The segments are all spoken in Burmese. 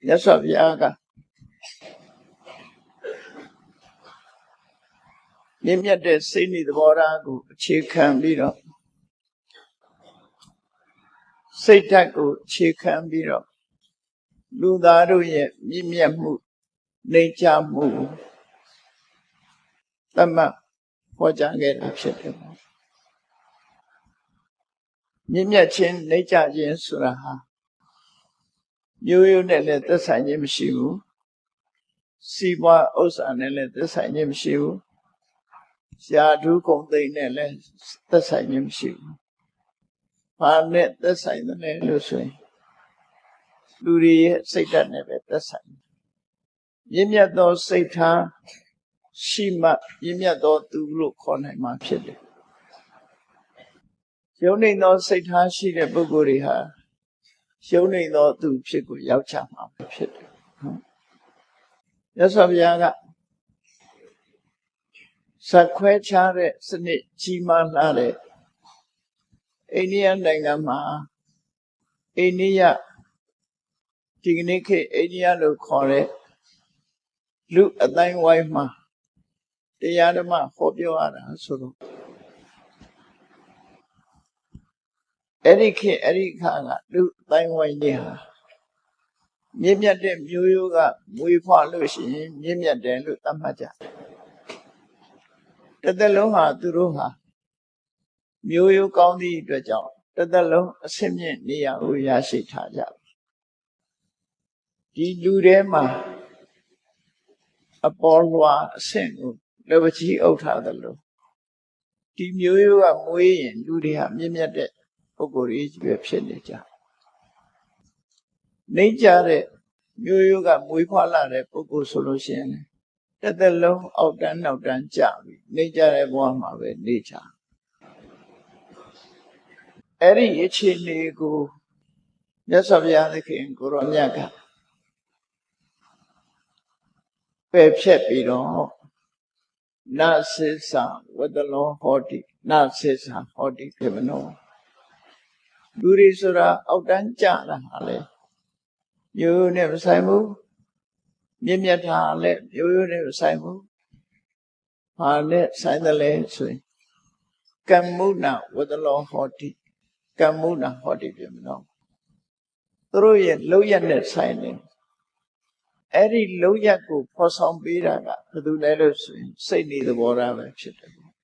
မြတ်စွာဘုရားကမြင့်မြတ်တဲ့စိတ်နေသဘောထားကိုအခြေခံပြီးတော့စိတ်ဓာတ်ကိုအခြေခံပြီးတော့လူသားတို့ရဲ့မြင့်မြတ်မှုနှိမ့်ချမှုသတ်မှတ်ဟောကြားခဲ့တာဖြစ်တယ်ပေါ့မြင့်မြတ်ခြင်းနှိမ့်ချခြင်းဆိုတာဟာမျိုးရိုးနဲ့လည်းသက်ဆိုင်ခြင်းမရှိဘူးစီးပွားဥစ္စာနဲ့လည်းသက်ဆိုင်ခြင်းမရှိဘူးရှားဓုကုန်သိမ့်နဲ့လည်းသက်ဆိုင်ခြင်းမရှိဘူးဘာနဲ့သက်ဆိုင်တယ်လို့ဆိုရင်လူတွေရဲ့စိတ်ဓာတ်နဲ့ပဲသက်ဆိုင်မြင့်မြတ်သောစိတ်ထားရှိမှမြင့်မြတ်သောသူလို့ခေါ်နိုင်မှာဖြစ်တယ်ယုံနေသောစိတ်ထားရှိတဲ့ပုဂ္ဂိုလ်တွေဟာယုံနေသောသူဖြစ်ကိုရောက်ချမှာဖြစ်တယ်နော်မြတ်စွာဘုရားကစက်ခွဲခြားတဲ့စနစ်ကြီးမားလာတဲ့အိန္ဒိယနိုင်ငံမှာအိန္ဒိယဒီကနေ့ခေတ်အိန္ဒိယလို့ခေါ်တဲ့လူအတိုင်းဝိုင်းမှာတရားဓမ္မဟောပြောရတာဆိုတော့အဲ့ဒီခေတ်အဲ့ဒီခါကလူအတိုင်းဝိုင်းတွေဟာမြင့်မြတ်တဲ့မျိုးရိုးကမွေးဖွားလို့ရှိရင်မြင့်မြတ်တယ်လို့သတ်မှတ်ကြတစ်သက်လုံးဟာသူတို့ဟာမျိုးရိုးကောင်းသည့်အတွက်ကြောင့်တစ်သက်လုံးအဆင့်မြင့်နေရာကိုရရှိထားကြဒီလူထဲမှာအပေါ်လွှာအဆင့်ကိုလက်ဝကြီးအုပ်ထားသလိုဒီမျိုးရိုးကမွေးရင်လူတွေဟာမြင့်မြတ်တဲ့ပုဂ္ဂိုလ်ကြီးပဲဖြစ်နေကြနှိမ့်ကြတဲ့မျိုးရိုးကမွေးဖွားလာတဲ့ပုဂ္ဂိုလ်ဆိုလို့ရှိရင်တစ်သက်လုံးအောက်တန်းနောက်တန်းကြပြီနှိမ့်ကြတဲ့ဘဝမှာပဲနေကြအဲ့ဒီအခြေအနေကိုမြတ်စွာဘုရားသခင်ကိုရောမြတ်ကပယ်ဖြတ်ပြီးတော့နစေသဝတ္တလောဟောတိနစေသဟောတိဖြစ်မလို့လူတွေဆိုတာအောက်တန်းကြတာဟာလေမျိုးရိုးနဲ့မဆိုင်ဘူးမြင့်မြတ်တာလည်းမျိုးရိုးနဲ့မဆိုင်ဘူးဘာနဲ့ဆိုင်တယ်လဲဆိုရင်ကမ္မုဏဝတ္တလောဟောတိကမ္မုဏဟောတိဖြစ်မလို့သူတို့ရဲ့လောက်ရနဲ့ဆိုင်နေအဲ့ဒီလောက်ရကိုဖော်ဆောင်ပေးတာကဘယ်သူလဲလို့ဆိုရင်စိတ်နေသဘောထားပဲဖြစ်တယ်ပေါ့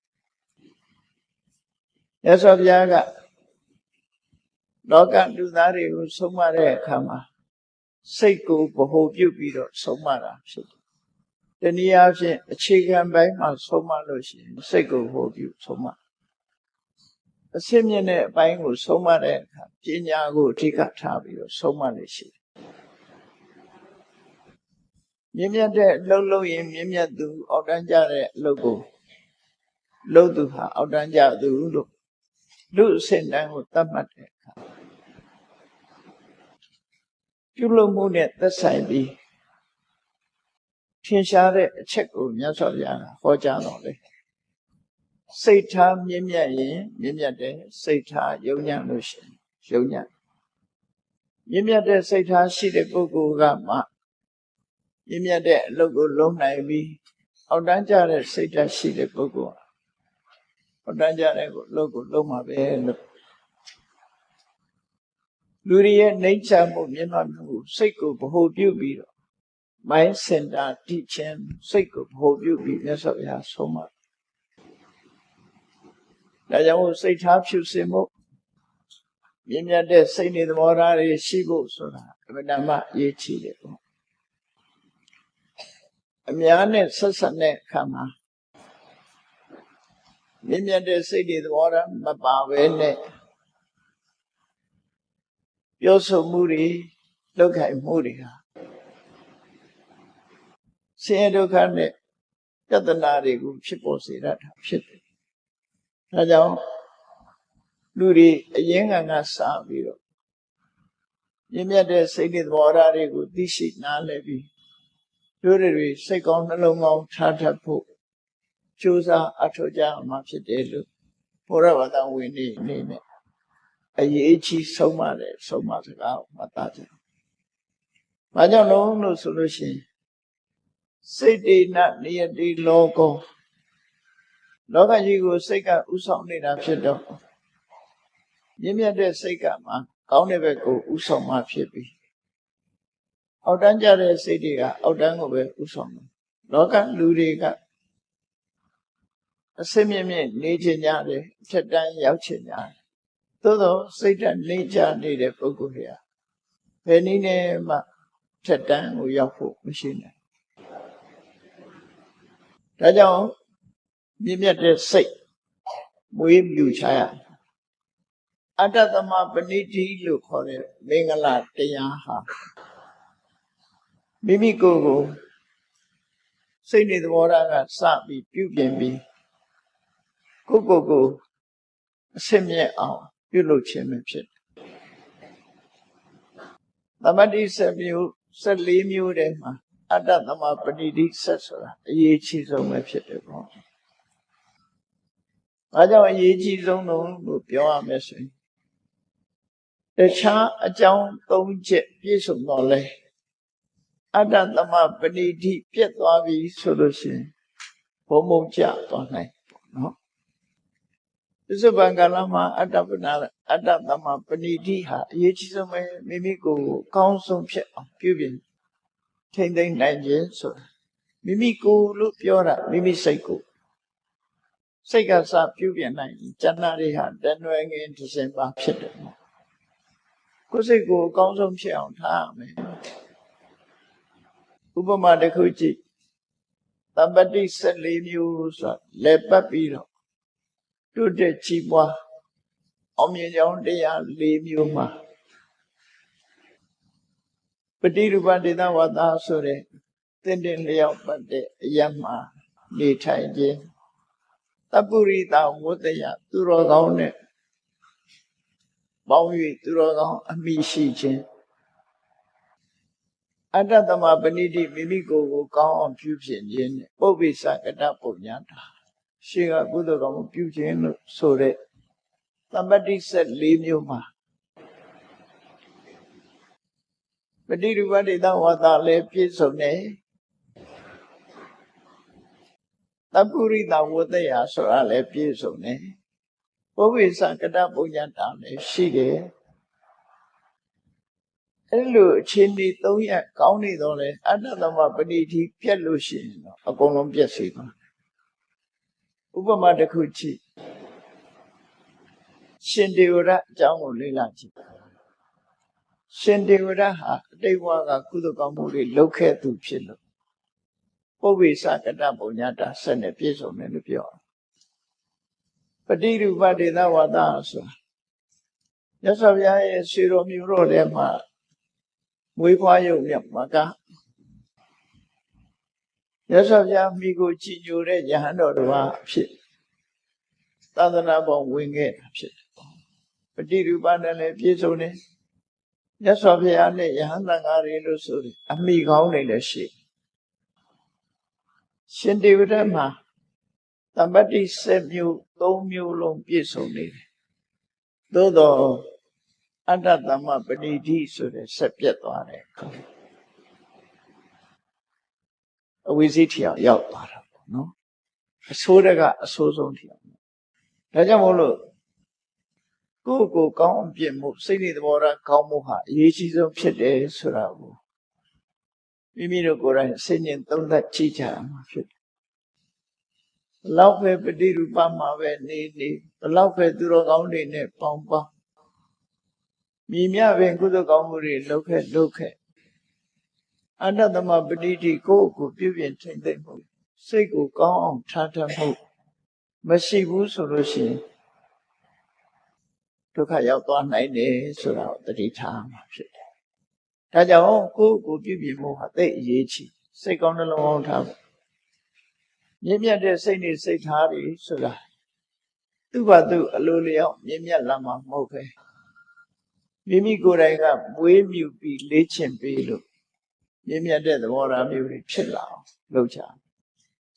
ရသော်ဘုရားကလောကလူသားတွေကိုဆုံးမတဲ့အခါမှာစိတ်ကိုဗဟိုပြုပြီးတော့ဆုံးမတာဖြစ်တယ်တနည်းအားဖြင့်အခြေခံပိုင်းမှာဆုံးမလို့ရှိရင်စိတ်ကိုဗဟိုပြုဆုံးမအရှင်းမြင့်တဲ့အပိုင်းကိုဆုံးမတဲ့အခါပညာကိုအဓိကထားပြီးတော့ဆုံးမလို့ရှိတယ်မြင့်မြတ်တဲ့အလုပ်လုပ်ရင်မြင့်မြတ်သူအောက်တန်းကြတဲ့အလုပ်ကိုလုပ်သူဟာအောက်တန်းကြသူလို့လူအစဉ်တိုင်းကိုသတ်မှတ်တဲ့အခါပြုလုပ်မှုနဲ့သက်ဆိုင်ပြီးထင်ရှားတဲ့အချက်ကိုမြတ်စွာဘုရားဟောကြားတော်လေစိတ်ထားမြင့်မြတ်ရင်မြင့်မြတ်တယ်စိတ်ထားယုံညံ့လို့ရှိရင်ယုံညံ့မြင့်မြတ်တဲ့စိတ်ထားရှိတဲ့ပုဂ္ဂိုလ်ကမှမြင့်မြတ်တဲ့အလုပ်ကိုလုပ်နိုင်ပြီးအောက်တန်းကျတဲ့စိတ်ဓာတ်ရှိတဲ့ပုဂ္ဂိုလ်အောက်တန်းကျတဲ့အလုပ်ကိုလုပ်မှာပဲလို့လူတွေရဲ့နှိမ့်ချမှုမြင့်မြတ်မှုစိတ်ကိုဗဟိုပြုပြီးတော့ mind center တိချင်းစိတ်ကိုဗဟိုပြုပြီးမြတ်စွာဘုရားဆုံးမဒါကြောင့်စိတ်ထားဖြူစင်မှုမြင့်မြတ်တဲ့စိတ်နေသဘောထားတွေရှိဖို့ဆိုတာအမှန်တမ်းအရေးကြီးတယ်ပေါ့အများနဲ့ဆက်ဆက်တဲ့အခါမှာမြင့်မြတ်တဲ့စိတ်တွေသဘောထားမပါဘဲနဲ့ပြောဆိုမှုတွေလုပ်ခိုင်မှုတွေဟာဆင်းရဲဒုက္ခနဲ့ပြဿနာတွေကိုဖြစ်ပေါ်စေတတ်တာဖြစ်တယ်။ဒါကြောင့်လူတွေအရင်ကစပြီးတော့မြင့်မြတ်တဲ့စိတ်တွေသဘောထားတွေကိုသိရှိနားလည်ပြီးတို့တွေစိတ်ကောင်းနှလုံးကောင်းထားတတ်ဖို့ကြိုးစားအထောက်ကြမှာဖြစ်တယ်လို့ဘုရားဘာသာဝင်နေနဲ့အရေးကြီးဆုံးမတဲ့ဆုံးမစကားကိုမှတ်သားကြ ဘာကြောင့်လို့ဆိုလို့ရှိရင်စိတ်တေနနိယတိလောကောလောကကြီးကိုစိတ်ကဥဆောင်နေတာဖြစ်တော့မြင့်မြတ်တဲ့စိတ်ကမှကောင်းတဲ့ဘက်ကိုဥဆောင်မှဖြစ်ပြီးအောက်တန်းကြတဲ့စိတ်တွေကအောက်တန်းကိုပဲဥဆောင်တယ်လောကလူတွေကအစစ်မြင့်မြင့်နေချင်ကြတယ်ထက်တန်းရောက်ချင်ကြတယ်သို့သောစိတ်ဓာတ်နေကြနေတဲ့ပုဂ္ဂိုလ်တွေကဘယ်နည်းနဲ့မှထက်တန်းကိုရောက်ဖို့မရှိနိုင်ဒါကြောင့်မြင့်မြတ်တဲ့စိတ်မွေးမြူချရအတ္တသမပဏိတိလို့ခေါ်တဲ့မင်္ဂလာတရားဟာမိမိကိုယ်ကိုစိတ်နေသဘောထားကစပြီးပြုပြင်ပြီးကိုယ်ကိုအစစ်မြဲအောင်ပြုလုပ်ခြင်းပဲဖြစ်တယ်။သမတိ7မျိုး14မျိုးတည်းမှာအတ္တသမပဏိတိဆက်ဆိုတာအရေးကြီးဆုံးပဲဖြစ်တယ်ပေါ့။ဘာကြောင့်အရေးကြီးဆုံးလို့ပြောရမယ်ဆိုရင်တခြားအကြောင်း3ချက်ပြည့်စုံတော့လဲအတ္တသမပဏိတိပြတ်သွားပြီဆိုလို့ရှိရင်ဘုံဘုံကျသွားနိုင်ပေါ့နော်ပစ္စုပန်ကာလမှာအတ္တသမပဏိတိဟာအရေးကြီးဆုံးပဲမိမိကိုယ်ကောင်းဆုံးဖြစ်အောင်ပြုပြင်ထိမ့်သိမ့်နိုင်ခြင်းဆိုတာမိမိကိုယ်လို့ပြောတာမိမိစိတ်ကိုစိတ်ကစပြုပြင်နိုင်ကျန်တာတွေဟာတဏှွယ်ငင်တစ်စင်ပါဖြစ်တယ်ပေါ့ကိုယ်စိတ်ကိုအကောင်းဆုံးဖြစ်အောင်ထားရမယ်ဥပမာတစ်ခုကြည့်သမ္ပတိ14မျိုးဆိုတာလက်ပတ်ပြီးတော့တုတ်တဲ့ကြီးပွားအောင်မြင်ကြောင်းတရား4မျိုးမှာပฏิရူပဒေသဝတ္တဆိုတဲ့တင်လျောက်ပတ်တဲ့အယက်မှာနေထိုင်ခြင်းတပ္ပုရိသဝတ္တယသူတော်ကောင်းနဲ့ပေါင်း၍သူတော်ကောင်းအမိရှိခြင်းအတ္တသမပဏိတိမိမိကိုယ်ကိုကောင်းအောင်ပြုပြင်ခြင်းနဲ့ပုပ္ပိသကတပုညတာရှေ့ကကုသိုလ်ကောင်းမှုပြုခြင်းလို့ဆိုတဲ့သမ္ပတိ14မျိုးမှာပฏิရူပဒေသဝတ္တလည်းပြည့်စုံတယ်တပ္ပုရိသဝတ္တယဆိုတာလည်းပြည့်စုံတယ်ပုပ္ပိသကတပုညတာလည်းရှိတယ်အဲ့လိုအခြေအနေ3ရပ်ကောင်းနေတော့လေအတ္တသမပဏိတိပြတ်လို့ရှိရင်တော့အကုန်လုံးပြတ်စေပါဥပမာတစ်ခုကြည့်ရှင်တေဝရအကြောင်းကိုလေ့လာကြည့်ရှင်တေဝရဟာအတိတ်ဘဝကကုသိုလ်ကောင်းမှုတွေလုပ်ခဲ့သူဖြစ်လို့ပုပ္ပိသကတပုညတာဆက်နဲ့ပြည့်စုံတယ်လို့ပြောပฏิရူပဒေသဝတ္တဆိုတာမြတ်စွာဘုရားရဲ့ဆွေတော်မျိုးတော်ထဲမှာမွေးဖွားရုံမြတ်မှာကမြတ်စွာဘုရားမိကိုကြည်ညိုတဲ့ယဟန်တော်တစ်ပါးဖြစ်သာသနာပေါ်ဝင်ခဲ့တာဖြစ်ပฏิရူပနဲ့လည်းပြည့်စုံတယ်မြတ်စွာဘုရားနဲ့ယဟန်သံဃာတွေလို့ဆိုတယ်အမိကောင်းနေလည်းရှိရှင်တေဝရမှာသမ္ပတိ7မျိုး3မျိုးလုံးပြည့်စုံနေတယ်သို့တော့အတ္တသမပဏိတိဆိုတဲ့ဆက်ပြတ်သွားတယ်အဝိဇ္ဇိထီရောက်သွားတာပေါ့နော်အဆိုးတကအဆိုးဆုံးထီဒါကြောင့်မို့လို့ကိုယ့်ကိုကောင်းအောင်ပြင်မှုစိတ်နေသဘောထားကောင်းမှုဟာအရေးကြီးဆုံးဖြစ်တယ်ဆိုတာကိုမိမိတို့ကိုယ်တိုင်စိတ်ညင်သုံးသပ်ကြည့်ကြရမှာဖြစ်တယ်ဘလောက်ပဲပฏิရူပမှာပဲနေဘလောက်ပဲသူတော်ကောင်းတွေနဲ့ပေါင်းမြည်မြပင်ကုသိုလ်ကောင်းမှုတွေလုပ်ခဲ့အတ္တသမပဏိတိကိုယ့်ကိုပြုပြင်ထိမ့်သိမ့်မှုစိတ်ကိုကောင်းအောင်ထားတတ်မှုမရှိဘူးဆိုလို့ရှိရင်ဒုက္ခရောက်သွားနိုင်တယ်ဆိုတာကိုသတိထားမှာဖြစ်တယ်။ဒါကြောင့်ကိုယ့်ကိုပြုပြင်မှုဟာသိအရေးကြီးစိတ်ကောင်းနှလုံးကောင်းထားဖို့မြင့်မြတ်တဲ့စိတ်နဲ့စိတ်ထားတွေဆိုတာသူ့ဘာသူအလိုလျောက်မြင့်မြတ်လာမှာမဟုတ်ပဲမိမိကိုယ်တိုင်ကမွေးမြူပြီးလေ့ကျင့်ပေးလို့မြင့်မြတ်တဲ့သဘောထားမျိုးတွေဖြစ်လာအောင်လုပ်ကြ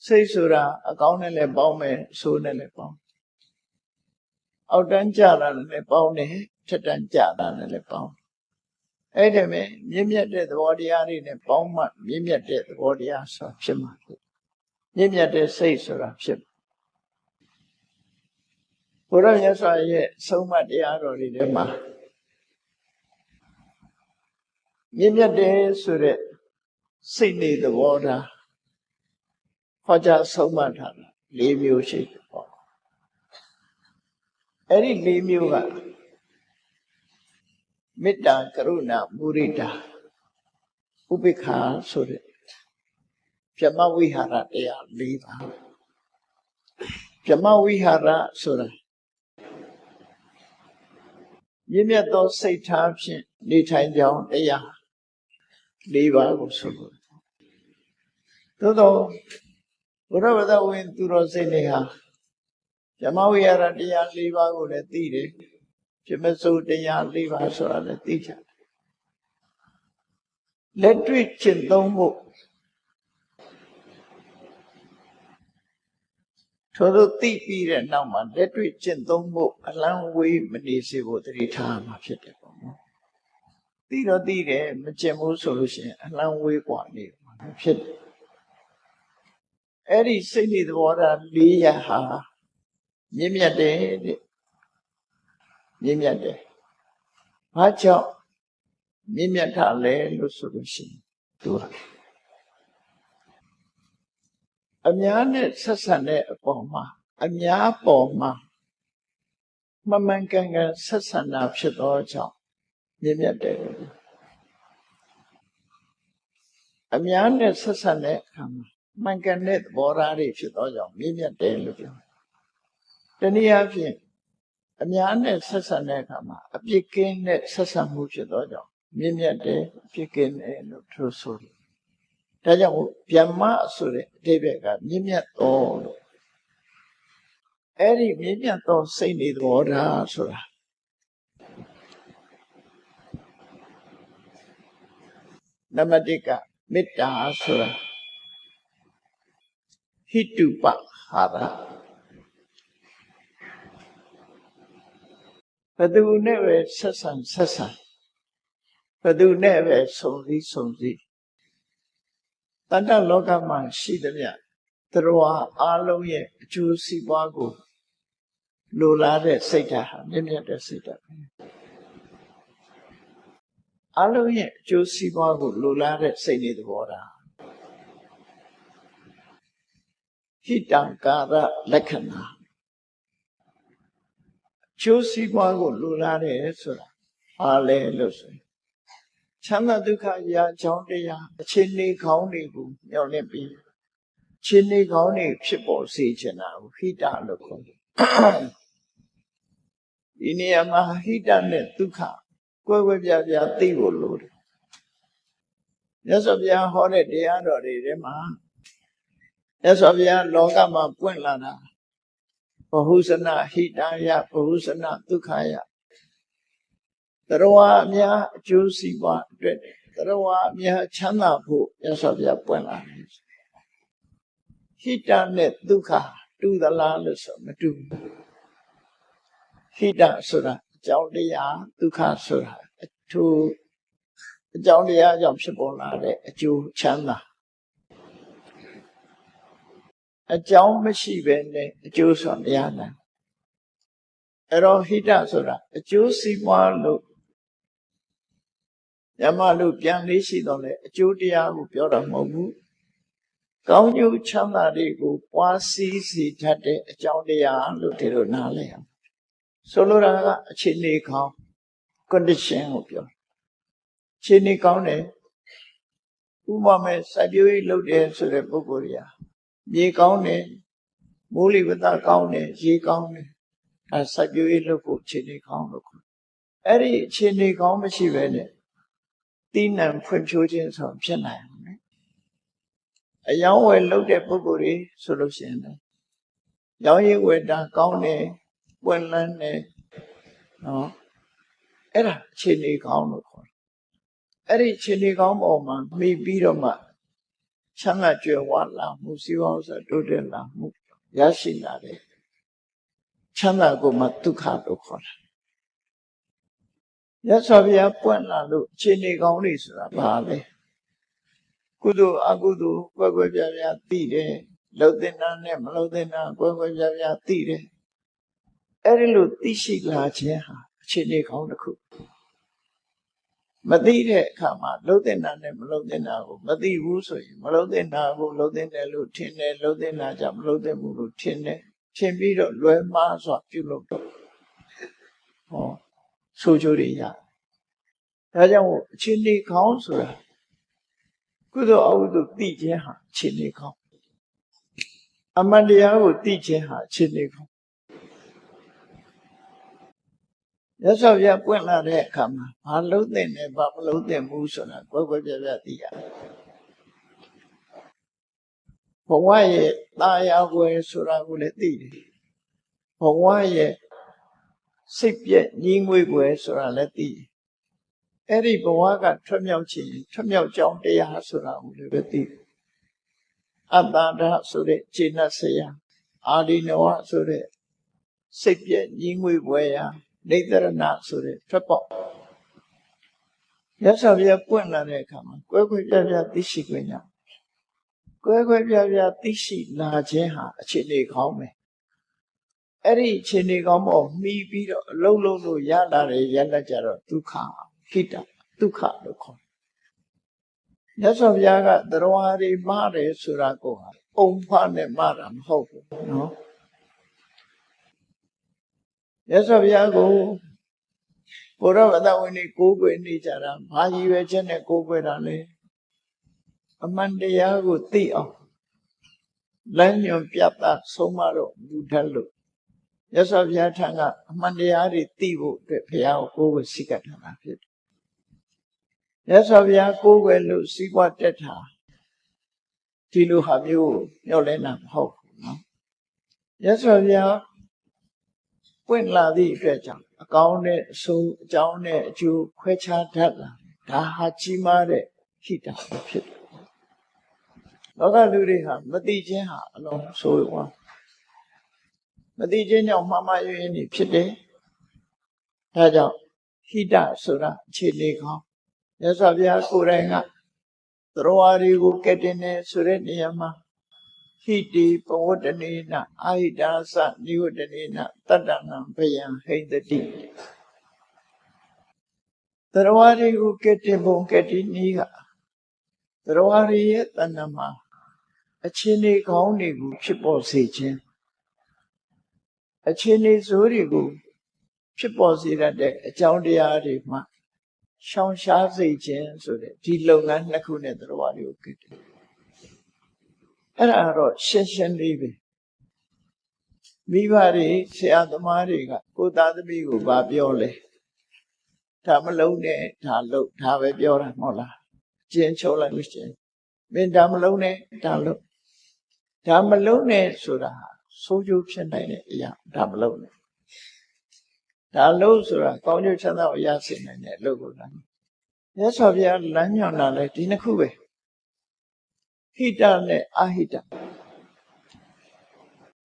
စိတ်ဆိုတာအကောင်းနဲ့လည်းပေါင်းမယ်အဆိုးနဲ့လည်းပေါင်းအောက်တန်းကြတာနဲ့လည်းပေါင်းတယ်ထက်တန်းကြတာနဲ့လည်းပေါင်း အဲ့ဒါမဲ့မြင့်မြတ်တဲ့သဘောတရားတွေနဲ့ပေါင်းမှမြင့်မြတ်တဲ့သဘောတရားဆိုဖြစ်မှာဖြစ်မြင့်မြတ်တဲ့စိတ်ဆိုတာဖြစ်ဘုရားမြတ်စွာရဲ့ဆုံးမတရားတော်တွေထဲမှာမြင့်မြတ်တဲ့ဆိုတဲ့စိတ်နေသဘောထားဟောကြားဆုံးမထားတာ၄မျိုးရှိတယ်ပေါ့အဲ့ဒီ၄မျိုးကမေတ္တာကရုဏာမုဒိတာဥပေက္ခာဆိုတဲ့ဗြဟ္မဝိဟာရတရား၄ပါးဗြဟ္မဝိဟာရဆိုတာမြင့်မြတ်သောစိတ်ထားဖြင့်နေထိုင်ကြောင်းတရား၄ပါးကိုဆိုလို့သို့သောဘုရားဝတ္တဝင်သူတော်စိတ်တွေဟာဗြဟ္မဝိဟာရတရား၄ပါးကိုလည်းသိတယ်ပြမစိုးတရား၄ပါးဆိုတာလည်းသိကြတယ်လက်တွေ့ကျင့်သုံးဖို့ထို့သို့သိပြီးတဲ့နောက်မှာလက်တွေ့ကျင့်သုံးဖို့အလံဝေးမနေစေဖို့တတိထားမှာဖြစ်တယ်ပေါ့နော်သိတော့သိတယ်မကျင့်ဘူးဆိုလို့ရှိရင်အလံဝေးกว่าနေမှာဖြစ်တယ်အဲ့ဒီစိတ်နေသဘောထား၄ရဟာမြင့်မြတ်တယ်တဲ့မြင့်မြတ်တယ်။ဘာကြောင့်မြင့်မြတ်တာလဲလို့ဆိုလို့ရှိရင်သူကအများနဲ့ဆက်ဆံတဲ့အပေါ်မှာအများပေါ်မှာမမှန်ကန်ကန်ဆက်ဆံတာဖြစ်သောကြောင့်မြင့်မြတ်တယ်။အများနဲ့ဆက်ဆံတဲ့အခါမှာမှန်ကန်တဲ့သဘောထားတွေဖြစ်သောကြောင့်မြင့်မြတ်တယ်လို့ပြောတယ်။တနည်းအားဖြင့်အများနဲ့ဆက်ဆံတဲ့အခါမှာအပြစ်ကင်းတဲ့ဆက်ဆံမှုဖြစ်သောကြောင့်မြင့်မြတ်တယ်အပြစ်ကင်းတယ်လို့သူဆိုတယ်။ဒါကြောင့်ဗျမ္မဆိုတဲ့အဓိပ္ပာယ်ကမြင့်မြတ်သောလို့အဲ့ဒီမြင့်မြတ်သောစိတ်နေသဘောထားဆိုတာနံပါတ်1ကမေတ္တာဆိုတာဟိတုပဟာရဘယ်သူနဲ့ပဲဆက်ဆံဘယ်သူနဲ့ပဲဆုံစည်းတတ္တလောကမှာရှိသမျှသရဝအားလုံးရဲ့အကျိုးစီးပွားကိုလိုလားတဲ့စိတ်ဓာတ်ဟာမြင့်မြတ်တဲ့စိတ်ဓာတ်ပဲအားလုံးရဲ့အကျိုးစီးပွားကိုလိုလားတဲ့စိတ်နေသဘောထားဟိတံကာရလက္ခဏာကျိုးစီးပွားကိုလိုလားတယ်ဆိုတာဘာလဲလို့ဆိုရင်ချမ်းသာဒုက္ခရာအကြောင်းတရားအခြေအနေကောင်းတွေကိုမျှော်လင့်ပြီးအခြေအနေကောင်းတွေဖြစ်ပေါ်စေချင်တာကိုဟိတလို့ခေါ်တယ်ဒီနေရာမှာဟိတနဲ့ဒုက္ခကွဲကွဲပြားပြားသိဖို့လိုတယ်မြတ်စွာဘုရားဟောတဲ့တရားတော်တွေထဲမှာမြတ်စွာဘုရားလောကမှာပွင့်လာတာဘဟုဇနဟိတယဘဟုဇနဒုက္ခယသရဝအများအကျိုးစီးပွားအတွက်သရဝအများချမ်းသာဖို့မြတ်စွာဘုရားပွင့်လာတယ်ဟိတနဲ့ဒုက္ခတူသလားလို့ဆိုမတူဘူးဟိတဆိုတာအကြောင်းတရားဒုက္ခဆိုတာအထူးအကြောင်းတရားကြောင့်ဖြစ်ပေါ်လာတဲ့အကျိုးချမ်းသာအကြောင်းမရှိဘဲနဲ့အကျိုးဆိုမရနိုင်အဲ့တော့ဟိတဆိုတာအကျိုးစီးပွားလို့ညမလို့ပြန်လေးရှိတော့လေအကျိုးတရားကိုပြောတာမဟုတ်ဘူးကောင်းကျိုးချမ်းသာတွေကိုပွားစည်းစေတတ်တဲ့အကြောင်းတရားလို့ဒီလိုနားလည်အောင်ဆိုလိုတာကအခြေအနေကောင်း condition ကိုပြောအခြေအနေကောင်းတယ်ဥပမာမဲ့စိုက်ပျိုးရေးလုပ်တယ်ဆိုတဲ့ပုဂ္ဂိုလ်တွေကမြေကောင်းတယ်မိုးလေဝသကောင်းတယ်ရေကောင်းတယ်အဲစိုက်ပျိုးရေးလုပ်ဖို့အခြေအနေကောင်းလို့ခေါ်အဲ့ဒီအခြေအနေကောင်းမရှိပဲနဲ့သီးနှံဖွံ့ဖြိုးခြင်းဆိုဖြစ်နိုင်အောင်လေအယောင်းဝယ်လုပ်တဲ့ပုဂ္ဂိုလ်တွေဆိုလို့ရှိရင်လည်းရောင်းရည်ဝယ်တာကောင်းတယ်ပွင့်လန်းတယ်နော်အဲ့ဒါအခြေအနေကောင်းလို့ခေါ်တယ်အဲ့ဒီအခြေအနေကောင်းပေါ်မှာမိပြီးတော့မှချမ်းသာကြွယ်ဝလာမှုစီးပွားဥစ္စာတိုးတက်လာမှုရရှိလာတယ်ချမ်းသာကိုမှဒုက္ခလို့ခေါ်တာ ရသော်ဗျာပွင့်လာလို့အခြေအနေကောင်းနေဆိုတာဘာလဲကုသိုလ်အကုသိုလ်ကွယ်ကွယ်ပြားပြားသိတယ်လှုပ်တဲ့နာနဲ့မလှုပ်တဲ့နာကွယ်ကွယ်ပြားပြားသိတယ်အဲ့ဒီလိုသိရှိလာခြင်းဟာအခြေအနေကောင်းတစ်ခုမသိတဲ့အခါမှာလှုပ်တဲ့နာနဲ့မလှုပ်တဲ့နာကိုမသိဘူးဆိုရင်မလှုပ်တဲ့နာကိုလှုပ်တဲ့တယ်လို့ထင်တယ်လှုပ်တဲ့နာကြောင့်မလှုပ်တဲ့ဘူးလို့ထင်တယ်ထင်ပြီးတော့လွယ်မှားစွာပြုလုပ်တော့ဟောဆိုကြရဒါကြောင့်အခြေအနေကောင်းဆိုတာကုသိုလ်အကုသိုလ်သိခြင်းဟာအခြေအနေကောင်းအမှန်တရားကိုသိခြင်းဟာအခြေအနေကောင်းရသော်ပြပွင့်လာတဲ့အခါမှာဘာလုံးတဲ့နဲ့ဘာမလုံးတဲ့ဘူးဆိုတာကွယ်ကွယ်ပြပြသိရတယ်ဘဝရဲ့တာယာွယ်ဆိုတာကိုလည်းသိတယ်ဘဝရဲ့စိတ်ပြည့်ညီငွေွယ်ဆိုတာလည်းသိတယ်အဲ့ဒီဘဝကထွတ်မြောက်ခြင်းထွတ်မြောက်ကြောင်းတရားဆိုတာကိုလည်းပဲသိတယ်အတ္တဓာဆိုတဲ့ခြေနှက်ဆရာအာဒီနဝဆိုတဲ့စိတ်ပြည့်ညီငွေွယ်ရာနေတရဏဆိုတဲ့ထွက်ပေါက်ရသော်ပြပွင့်လာတဲ့အခါမှာကွယ်ကွယ်ပြပြသိရှိခွင့်ရကွယ်ကွယ်ပြပြသိရှိလာခြင်းဟာအခြေအနေကောင်းပဲအဲ့ဒီအခြေအနေကောင်းပေါ်မှီပြီးတော့အလုံးလုံးလို့ရလာတယ်ရလက်ကြတော့ဒုက္ခခိတဒုက္ခလို့ခေါ်တယ်ရသော်ပြကသရဝါရီမှားတယ်ဆိုတာကိုဟာအုံဖနဲ့မှားတာမဟုတ်ဘူးနော်ရသော်ဗျာကိုဘုရားဝတ္တဝိနည်းကိုးကွယ်နေကြတာဘာရည်ရွယ်ချက်နဲ့ကိုးကွယ်တာလဲအမှန်တရားကိုသိအောင်လမ်းညွှန်ပြသဆုံးမတော့ဘူထက်လို့ရသော်ဗျာထံကအမှန်တရားတွေသိဖို့အတွက်ဘုရားကိုကိုးကွယ်စိတ်ကပ်ထားတာဖြစ်တယ်ရသော်ဗျာကိုးကွယ်လို့စီးပွားတက်တာဒီလိုဟာမျိုးမျှော်လင့်တာမဟုတ်ဘူးနော်ရသော်ဗျာပွင့်လာသည့်အတွက်ကြောင့်အကောင်းနဲ့အဆိုးအကြောင်းနဲ့အကျိုးခွဲခြားတတ်လာဒါဟာကြီးမားတဲ့ခိတဖြစ်တယ်လောကလူတွေဟာမသိခြင်းဟာအလုံးဆိုးဝါးမသိခြင်းကြောင့်မှားမှားယွင်းယွင်းနေဖြစ်တယ်ဒါကြောင့်ခိတဆိုတာအခြေအနေကောင်းမြတ်စွာဘုရားကိုယ်တိုင်ကသရဝါတွေကိုကက်တင်နေဆိုတဲ့နေရာမှာဟိတိပဝတ္တနေနအာဟိတာသနိဝတ္တနေနတတ္တနံဘယံဟိတတိသရဝါတွေကိုကက်တင်ပုံကက်တင်နည်းကသရဝါတွေရဲ့တဏ္ဍမှာအခြေအနေကောင်းတွေကိုဖြစ်ပေါ်စေခြင်းအခြေအနေဆိုးတွေကိုဖြစ်ပေါ်စေတဲ့အကြောင်းတရားတွေမှာရှောင်ရှားစေခြင်းဆိုတဲ့ဒီလုပ်ငန်းနှစ်ခုနဲ့သရဝါတွေကိုကက်တင်အဲ့ဒါတော့ရှင်းရှင်းလေးပဲမိဘတွေဆရာသမားတွေကကိုသားသမီးကိုဗာပြောလဲဒါမလုံးနဲ့ဒါလုံးဒါပဲပြောတာမဟုတ်လားကျင်းချုပ်လိုက်လို့ရှိရင်မင်းဒါမလုံးနဲ့ဒါလုံးဒါမလုံးနဲ့ဆိုတာဆိုးကျိုးဖြစ်နိုင်တဲ့အရာဒါမလုံးနဲ့ဒါလုံးဆိုတာကောင်းကျိုးချမ်းသာကိုရစေနိုင်တဲ့အလုပ်ကိုလားမြတ်စွာဘုရားလမ်းညွှန်တာလဲဒီနှစ်ခုပဲဟိတနဲ့အာဟိတ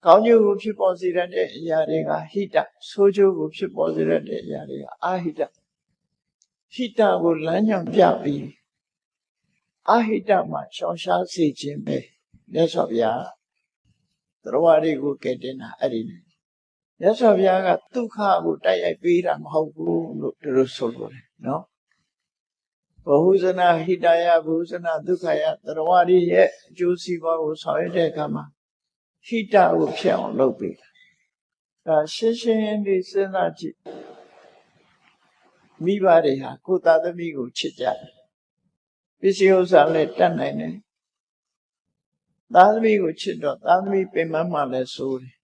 ကောင်းကျိုးကိုဖြစ်ပေါ်စေတဲ့အရာတွေကဟိတဆိုးကျိုးကိုဖြစ်ပေါ်စေတဲ့အရာတွေကအာဟိတဟိတကိုလမ်းညွှန်ပြပြီးအာဟိတမှာရှောင်ရှားစေခြင်းပဲမြတ်စွာဘုရားသရဝါတွေကိုကဲတင်တာအဲ့ဒီမြတ်စွာဘုရားကဒုက္ခကိုတိုက်ရိုက်ပေးတာမဟုတ်ဘူးလို့သူတို့ဆိုလို့တယ်နော်ဘဟုဇနာဟိတယဘဟုဇနာဒုက္ခယသရဝါတွေရဲ့အကျိုးစီးပွားကိုဆောင်ရွက်တဲ့အခါမှာဟိတကိုဖြစ်အောင်လုပ်ပေးတာဒါရှင်းရှင်းလေးစဉ်းစားကြည့်မိဘတွေဟာကိုယ်သားသမီးကိုချစ်ကြတယ်ပစ္စည်းဥစ္စာလည်းတတ်နိုင်တယ်သားသမီးကိုချစ်တော့သားသမီးပင်မမှလည်းစိုးတယ်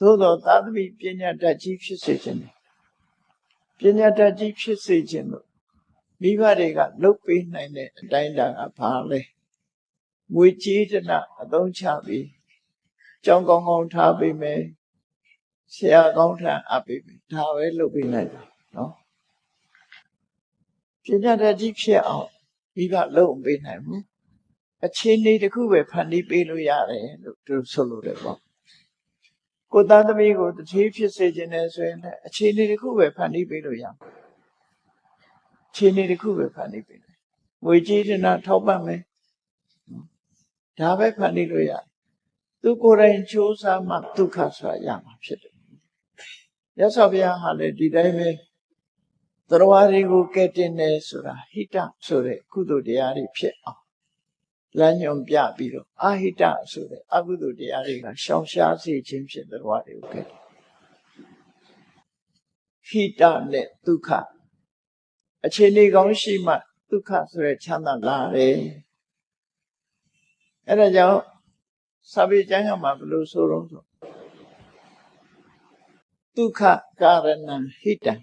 သို့တော့သားသမီးပညာတတ်ကြီးဖြစ်စေခြင်းပညာတတ်ကြီးဖြစ်စေခြင်းလို့မိဘတွေကလုပ်ပေးနိုင်တဲ့အတိုင်းအတာကဘာလဲငွေကြေးတနာအသုံးချပြီးကြောင်းကောင်းကောင်းထားပေးမယ်ဆရာကောင်းထမ်းအပ်ပေးမယ်ဒါပဲလုပ်ပေးနိုင်တယ်နော်ပညာတတ်ကြီးဖြစ်အောင်မိဘလုပ်မပေးနိုင်ဘူးအခြေအနေတစ်ခုပဲဖန်တီးပေးလို့ရတယ်လို့သူဆိုလို့တယ်ပေါ့ကိုသားသမီးကိုတတိဖြစ်စေခြင်းနဲ့ဆိုရင်လည်းအခြေအနေတစ်ခုပဲဖန်တီးပေးလို့ရ ခြေနေတစ်ခုပဲဖန်တီးပေးတယ်ငွေကြေးဒနာထောက်ပံ့မယ်ဒါပဲဖန်တီးလို့ရတယ်သူကိုယ်တိုင်ကြိုးစားမှဒုက္ခဆိုတာရမှာဖြစ်တယ်ရသော်ဘုရားဟာလည်းဒီတိုင်းပဲသရဝါတွေကိုကဲတင်တယ်ဆိုတာဟိတဆိုတဲ့ကုသိုလ်တရားတွေဖြစ်အောင်လမ်းညွှန်ပြပြီးတော့အဟိတဆိုတဲ့အကုသိုလ်တရားတွေကရှောင်ရှားစေခြင်းဖြစ်သရဝါတွေကိုကဲတယ်ဟိတနဲ့ဒုက္ခအခြေအနေကောင်းရှိမှဒုက္ခဆိုတဲ့ချမ်းသာလာတယ်အဲ့ဒါကြောင့်စာပေကျမ်းကမှာဘယ်လိုဆိုတော့ဆိုဒုက္ခကာရဏံဟိတံ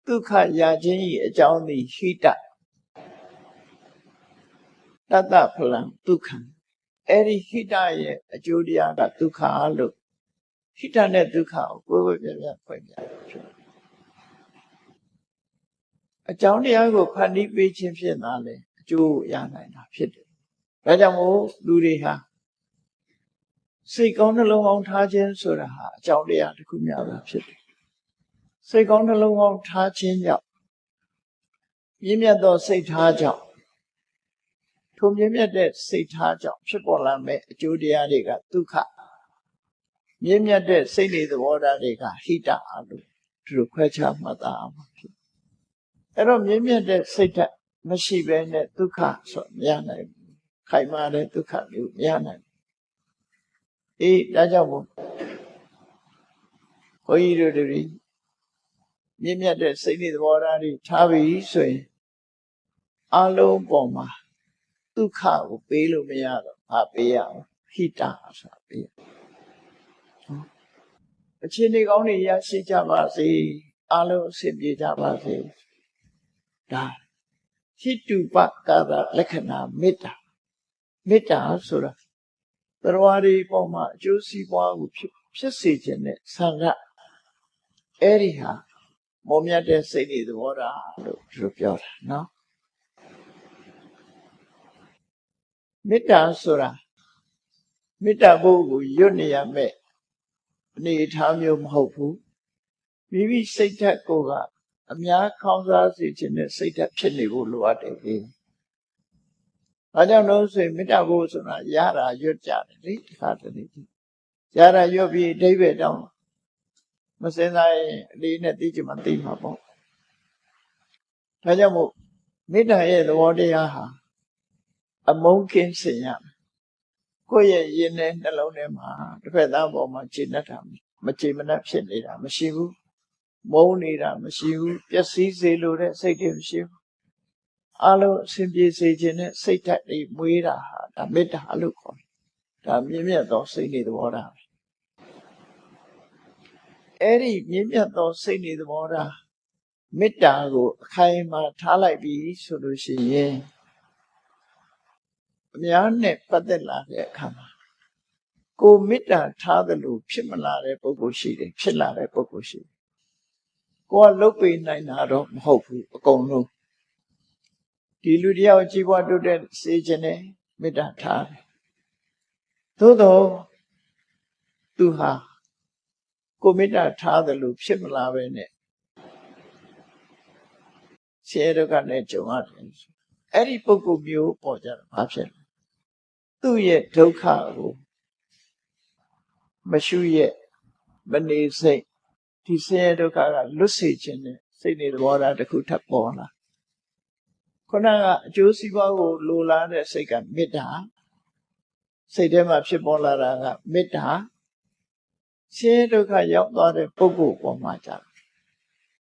ဒုက္ခရခြင်း၏အကြောင်းသည်ဟိတတတ္တဖလံဒုက္ခံအဲ့ဒီဟိတရဲ့အကျိုးတရားကဒုက္ခလို့ဟိတနဲ့ဒုက္ခကိုကိုယ်ကိုယ်ပြပြဖွင့်ပြတယ်အကြောင်းတရားကိုဖန်တီးပေးခြင်းဖြစ်တာလေအကျိုးရနိုင်တာဖြစ်တယ်ဒါကြောင့်မို့လူတွေဟာစိတ်ကောင်းနှလုံးကောင်းထားခြင်းဆိုတာဟာအကြောင်းတရားတစ်ခုများတာဖြစ်တယ်စိတ်ကောင်းနှလုံးကောင်းထားခြင်းကြောင့်မြင့်မြတ်သောစိတ်ထားကြောင့်ထိုမြင့်မြတ်တဲ့စိတ်ထားကြောင့်ဖြစ်ပေါ်လာမဲ့အကျိုးတရားတွေကဒုက္ခမြင့်မြတ်တဲ့စိတ်နေသဘောထားတွေကဟိတအလို့သူတို့ခွဲခြားမှတ်သားအောင်ဖြစ်အဲ့တော့မြင့်မြတ်တဲ့စိတ်ဓာတ်မရှိဘဲနဲ့ဒုက္ခဆိုမရနိုင်ဘူးခိုင်မာတဲ့ဒုက္ခမျိုးမရနိုင်ဘူးဒါကြောင့်မို့ဘုန်းကြီးတို့တွေမြင့်မြတ်တဲ့စိတ်နေသဘောထားတွေထားပြီးဆိုရင်အလုံးပေါ်မှာဒုက္ခကိုပေးလို့မရတော့ဘာပေးရအောင်ဟိတဆိုတာပေးရအခြေအနေကောင်းတွေရရှိကြပါစေအလုံးအဆင်ပြေကြပါစေဒါဟိတုပကာရလက္ခဏာမေတ္တာဆိုတာသရဝါဒီပေါ်မှာအကျိုးစီးပွားကိုဖြစ်စေခြင်းနဲ့ဆန္ဒအဲ့ဒီဟာမောမြတ်တဲ့စိတ်တွေသဘောထားလို့သူပြောတာနော်မေတ္တာဆိုတာမေတ္တာဘုတ်ကိုရွတ်နေရမယ်အနေထားမျိုးမဟုတ်ဘူးမိမိစိတ်ဓာတ်ကိုကအများခေါင်းစားစေခြင်းနဲ့စိတ်ဓာတ်ဖြစ်နေဖို့လိုအပ်တယ်လေဘာကြောင့်လို့ဆိုရင်မေတ္တာဘုတ်ဆိုတာရတာရွတ်ကြတယ်လေဒီခါတည်းရတာရွတ်ပြီးအဓိပ္ပာယ်တောင်းမစင်စားရင်အလေးနဲ့သိချင်မှသိမှာပေါ့ဒါကြောင့်မို့မေတ္တာရဲ့သဘောတရားဟာအမုန်းကင်းစင်ရမယ်ကိုယ့်ရဲ့ရင်ထဲနှလုံးထဲမှာတစ်ဖက်သားပေါ်မှာခြေနှက်တာမခြေမနှက်ဖြစ်နေတာမရှိဘူးမုန်းနေတာမရှိဘူးပျက်စီးစေလိုတဲ့စိတ်တွေမရှိဘူးအလုံးအစဉ်ပြေစေခြင်းနဲ့စိတ်ဓာတ်တွေမွေးတာဟာဒါမေတ္တာလို့ခေါ်တယ်ဒါမြင့်မြတ်သောစိတ်နေသဘောထားပဲအဲ့ဒီမြင့်မြတ်သောစိတ်နေသဘောထားမေတ္တာကိုအခိုင်အမာထားလိုက်ပြီဆိုလို့ရှိရင်အများနဲ့ပတ်သက်လာတဲ့အခါမှာကိုမေတ္တာထားသလိုဖြစ်မလာတဲ့ပုဂ္ဂိုလ်ရှိတယ်ဖြစ်လာတဲ့ပုဂ္ဂိုလ်ရှိတယ်ကိုကလုပ်ပေးနိုင်တာတော့မဟုတ်ဘူးအကုန်လုံးဒီလူတယောက်ကြီးပွားတိုးတက်စေခြင်းနဲ့မေတ္တာထားတယ်သို့တော့သူဟာကိုမေတ္တာထားသလိုဖြစ်မလာပဲနဲ့ဆင်းရဲဒုက္ခနဲ့ကြုံရတယ်အဲ့ဒီပုဂ္ဂိုလ်မျိုးပေါ်ကြတာဘာဖြစ်လဲသူ့ရဲ့ဒုက္ခကိုမရှုရဲ့မနေစိတ်ဒီဆင်းရဲဒုက္ခကလွတ်စေခြင်းနဲ့စိတ်နေသဘောထားတစ်ခုထပ်ပေါ်လာခုနကအကျိုးစီးပွားကိုလိုလားတဲ့စိတ်ကမေတ္တာစိတ်ထဲမှာဖြစ်ပေါ်လာတာကမေတ္တာဆင်းရဲဒုက္ခရောက်သွားတဲ့ပုဂ္ဂိုလ်ပေါ်မှာကြတယ်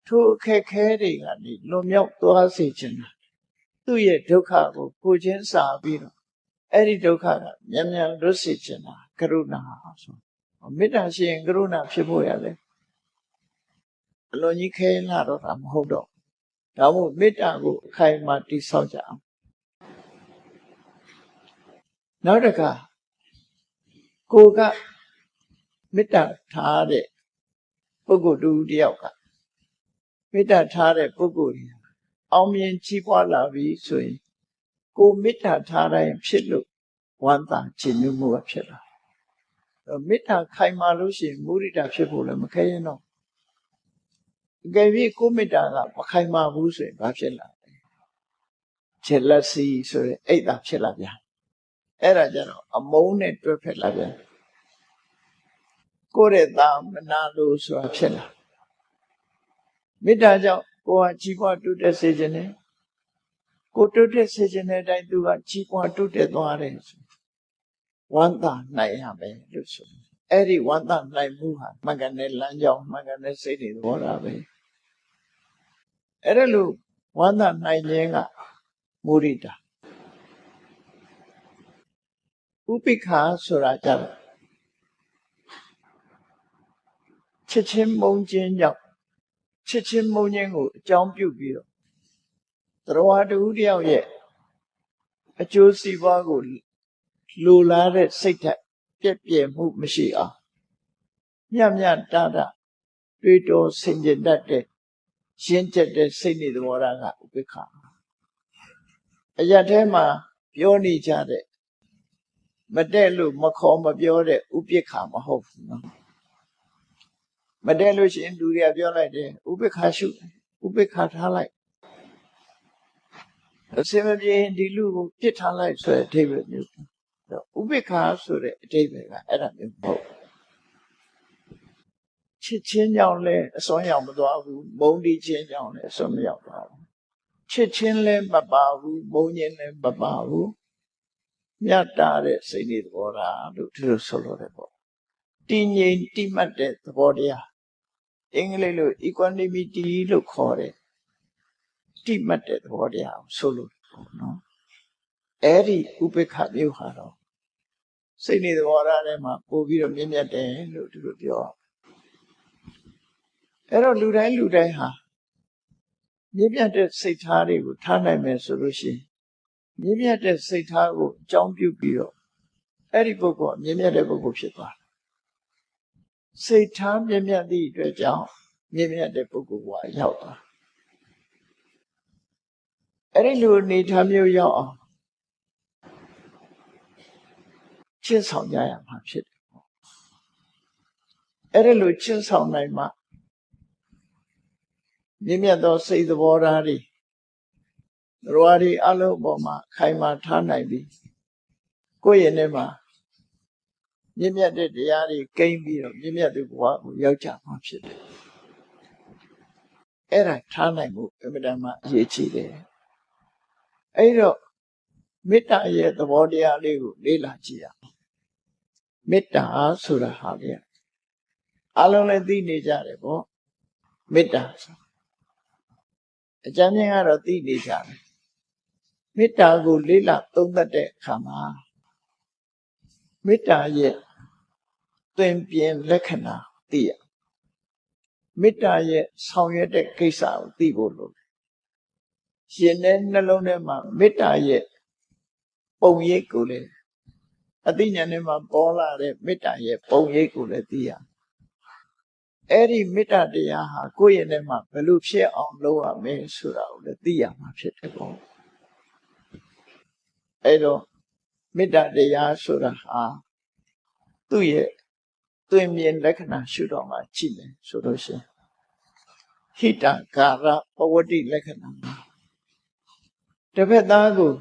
ထိုအခက်ခဲတွေကနေလွန်မြောက်သွားစေခြင်းသူ့ရဲ့ဒုက္ခကိုချင်းစာပြီးတော့အဲ့ဒီဒုက္ခကမြန်မြန်လွတ်စေခြင်းကရုဏာဆိုမေတ္တာရှိရင်ကရုဏာဖြစ်ဖို့ရတယ်အလွန်ကြီးခဲလာတော့တာမဟုတ်တော့ဒါမို့မေတ္တာကိုအခိုင်အမာတည်ဆောက်ကြအောင်နောက်တစ်ခါကိုကမေတ္တာထားတဲ့ပုဂ္ဂိုလ်တူတယောက်ကမေတ္တာထားတဲ့ပုဂ္ဂိုလ်အောင်မြင်ကြီးပွားလာပြီဆိုရင်ကိုမေတ္တာထားတိုင်းဖြစ်လို့ဝမ်းသာခြင်းမျိုးကဖြစ်လာမေတ္တာခိုင်မာလို့ရှိရင်မုဒိတာဖြစ်ဖို့လည်းမခဲရင်တော့ Gavi Kumita, Pakaima Buse, Bachela. Jealousy, so 8 of Chelavia. Era General, a monet to Pelavia. Kore dam Nalo so Chela. Midaja, go a cheaper to decision. Go to decision, I do a cheaper to the Dores. One time, Nayabe, Lusso. Every one time, like Muha, Magane Lanjo, Magane City, Warabe. Erelu, one time, Nayenga, Murita. Upika Suraja. Chichim Monjin Yap. Chichim Monyango, John Pupil. Throw to Udia yet. A juicy wago, Lula, Sita, Pepia, Move Machia. Yam Yan Dada, Rito Sinjin that day. Shinted the Sini the Waranga, Upika. A Yatema, Yoni Jade. Madelu, Macoma, Biore, Upika, Mahof. Madelu in Duria Viola, Upika, Upika Halai. A similar Dilu, Pit Halai, so David Newton. The Ubika, so David, Adam in Pope. Chichin Yonle, Sonya Madavu, Bondi Chin Yonle, Sonya. Chichinle Babavu, Bonyan Babavu, Yatare, Sini Vora, to Solorebo. Tinin Timate, the Bodia. English equanimity look for it. Timate, the Bodia, Solo. No. Eri Ubeka Yuharo. Sini the Vora, Poviro Minate, look to your. Ero Ludai ha. Maybe at the Satari would turn a mess solution. Maybe at the Satago, John Pupio. Eribogo, maybe at the Bogoshita. Satan, maybe at the Dredja, maybe at the Bogo Yauta. Erilu need Hamu Yaw. Chins on Yam Hapshit. Erilu chins on my ma. Nimiado say the Warari. Ruari Alo Boma, Kaima Tanaibi. Goyenema. Nimia de Diari, Game Beer, Nimia de Bois, Yocha Hapshit. Era Tanaibu, Evidama Yechi. Edo Mita ye the Vodia Liu, Lila Chia. Mita Sura Halia. Alone the Nijarebo. Mita. A Janiara the Nijar. Mita go Lila Tunga de Kama. Mita ye Twimpian Lekana, dear. Mita ye Sonya de Kisa, Tibolo. Shinen Nalonema, Mita ye Ponye Gule. Adinanema Bola de Mita ye Ponye Gule, dear. Eri Mita de Yaha, Goyenema, Pelupse on Loa Me Sura, the dear Machetable. Edo Mita de Ya Sura Ha. သူ့ရဲ့သွင်မြင်လက္ခဏာရှုတော့မှကြည့်မယ်ဆိုလို့ရှိရင်ဟိတကာရပဝတ္တိလက္ခဏာတစ်ဖက်သားကို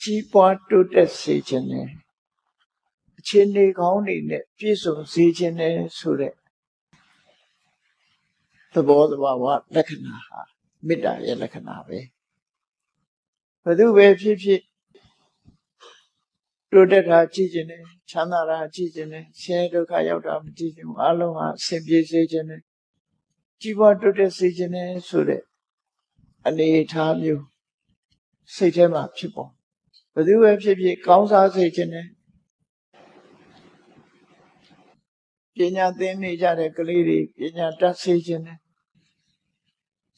ကြီးပွားတိုးတက်စေခြင်းနဲ့အခြေအနေကောင်းတွေနဲ့ပြည့်စုံစေခြင်းနဲ့ဆိုတဲ့သဘောတဘာဝလက္ခဏာဟာမေတ္တာရဲ့လက္ခဏာပဲဘယ်သူပဲဖြစ်ဖြစ်တိုးတက်တာကြည့်ခြင်းနဲ့ချမ်းသာတာကြည့်ခြင်းနဲ့ဆင်းရဲဒုက္ခရောက်တာမကြည့်ခြင်းအလုံးဟာအဆင်ပြေစေခြင်းနဲ့ကြီးပွားတိုးတက်စေခြင်းနဲ့ဆိုတဲ့အနေအထားမျိုးစိတ်ထဲမှာဖြစ်ပေါ်ဘယ်သူပဲဖြစ်ဖြစ်ကောင်းစားစေခြင်းနဲ့ပညာသင်နေကြတဲ့ကလေးတွေပညာတတ်စေခြင်းနဲ့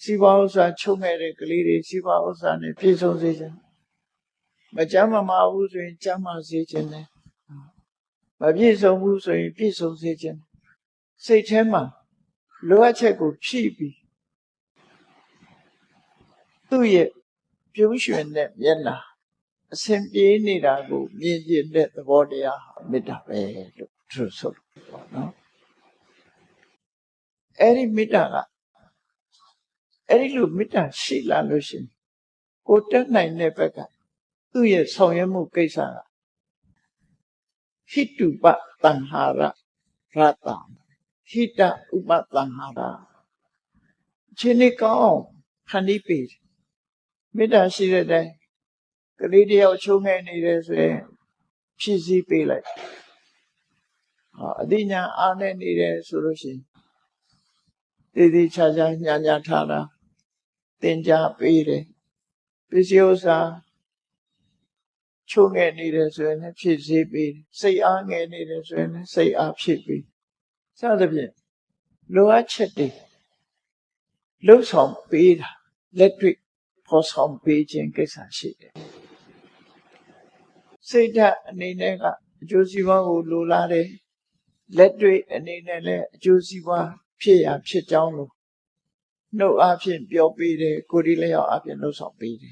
စီးပွားဥစ္စာချုပ်ခဲ့တဲ့ကလေးတွေစီးပွားဥစ္စာနဲ့ပြည့်စုံစေခြင်းမကြမ်းမမာဘူးဆိုရင်ကြမ်းမာစေခြင်းနဲ့မပြည့်စုံဘူးဆိုရင်ပြည့်စုံစေခြင်းစိတ်ထဲမှာလိုအပ်ချက်ကိုဖြည့်ပြီးသူ့ရဲ့ပြုံးရွှင်တဲ့မျက်နှာအစဉ်ပြေးနေတာကိုမြင်ကျင်တဲ့သဘောတရားမေတ္တာပဲလို့သူဆိုလို့ပေါ့နော် Eri mita eri lu mita shila lushin. Kota nai nepeka. Tu ye soyemu kaisa. Hitu ba tanhara rata. Hita uba tanhara. Chini kao hanipi. Mita shira dai. Kalidia chunga ni reswe. Pisi pilai. Adinya ane ni resulusin. Didi chaja nyanya thara. Tenja pire. Pisiosa. Chunga ni reswe. Pisi pire. Say ange ni reswe. Say apshipi. Sadabye. Loa chete. Lo song pira. Electric. Post home page and kesa shite. Say that Ninega. Josiwa Lulare. Electric and Ninele. Josiwa. Pia Pitano. No option, Bio Pide, Kurilea option, no song pide.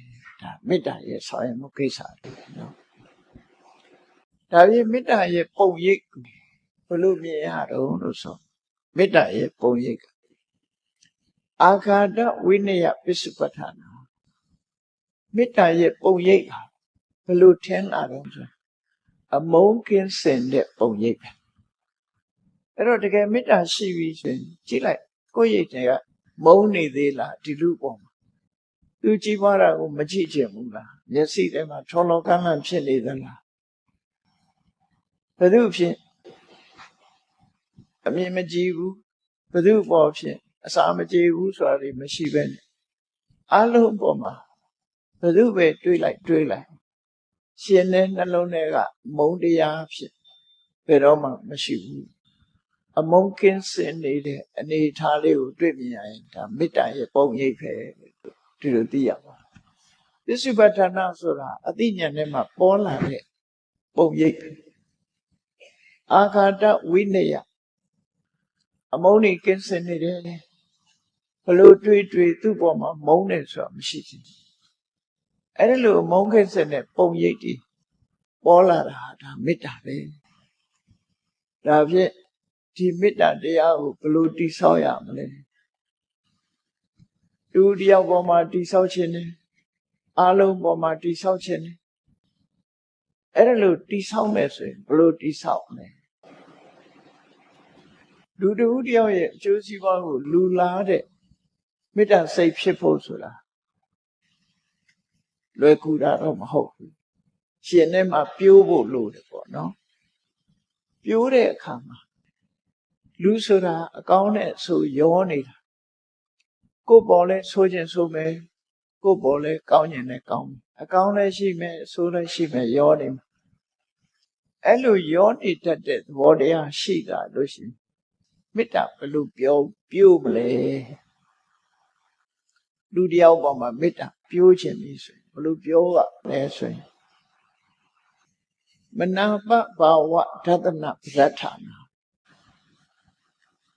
Midday, yes, I am okay. Davi midday, Po Yik. Polumi had own so. Midday, Po Yik. Akada Winea Pisupatana. Midday, Po Yik. Polu 10 atoms. A monk can send it Po Yik. I don't get midday series in Chile. Go yet. Moni de la dilupom. Ujibara Majijamula. Yes, see them at Tolokan and Chinidala. Padupin. A Mimajibu. Padup option. A Samajibu, sorry, Mashiben. Aluboma. Padube, twilight. CNN alone, Mondia option. Peroma, Mashibu. A monkins in it, and Italy would dream me. Midday, Pony to the Yama. This is what I know, Adinya Nema, Pola, Pony. Akada Winea. A moni can send it. Hello, tree, 2 bomber, mones or machine. And a little monkins and a Pony. Pola, Midday. Davie. Timida dea blue disoya. Do the Obama disauchin. Alo Boma disauchin. Erelu disaumes, blue disaune. Do the Udio Josiwa Lulade. Mida safe shipposula. Locuda of hope. She name a pure load for no. Pure come. Lusura, a gaunet so yawning. Go bole, sojan so may. Go bole, gaunian a gown. A gaunet she may, so that she may yawn him. Elu yawn it at that, what they are she got, Lucy. Meet up a loop your buble. Do the album, meet up, putin is. Loop your up, there's way. Manapa, bow what, tatana, zatana.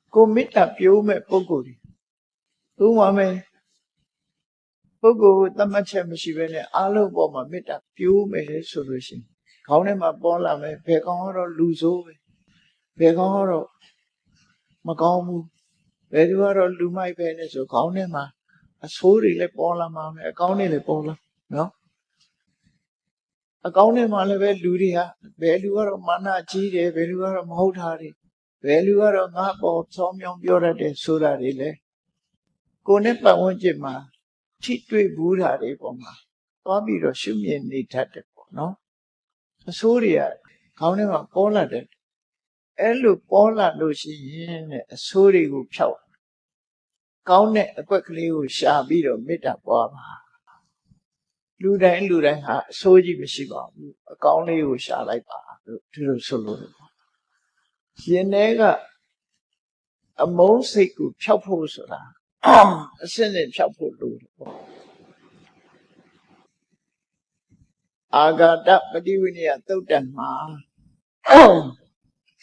Go meet up you, me poguri. Who are me? Pogo, the much of Mishivene, Alo Boma, meet up few me solution. Kaunema Bola me, Pegoro Luzo, Pegoro Magamu, Veduaro Lumai Penis, or Kaunema, a sorry le Bola Mame, a Kauni le Bola, no? A Kaunema leve Luria, Veluaro Mana Chide, Veluaro Mohari, Veluaro Napo, Somyong Biora de Surarile. Conepa Wonjima. Chitwe Buddha de Boma. Bobby Roshumi need tatted, no? A Surya, Kaunema Pola dead. Elu Pola Lucy, a Suri who chow. Kaune quickly who shall be the meta Baba. Luda and Luda, Soji Mishiba, a Kauni who shall like to the solo. Yenega a most sacred chaposura. A sending chapo. Agada Padiwinia Totanma. Oh,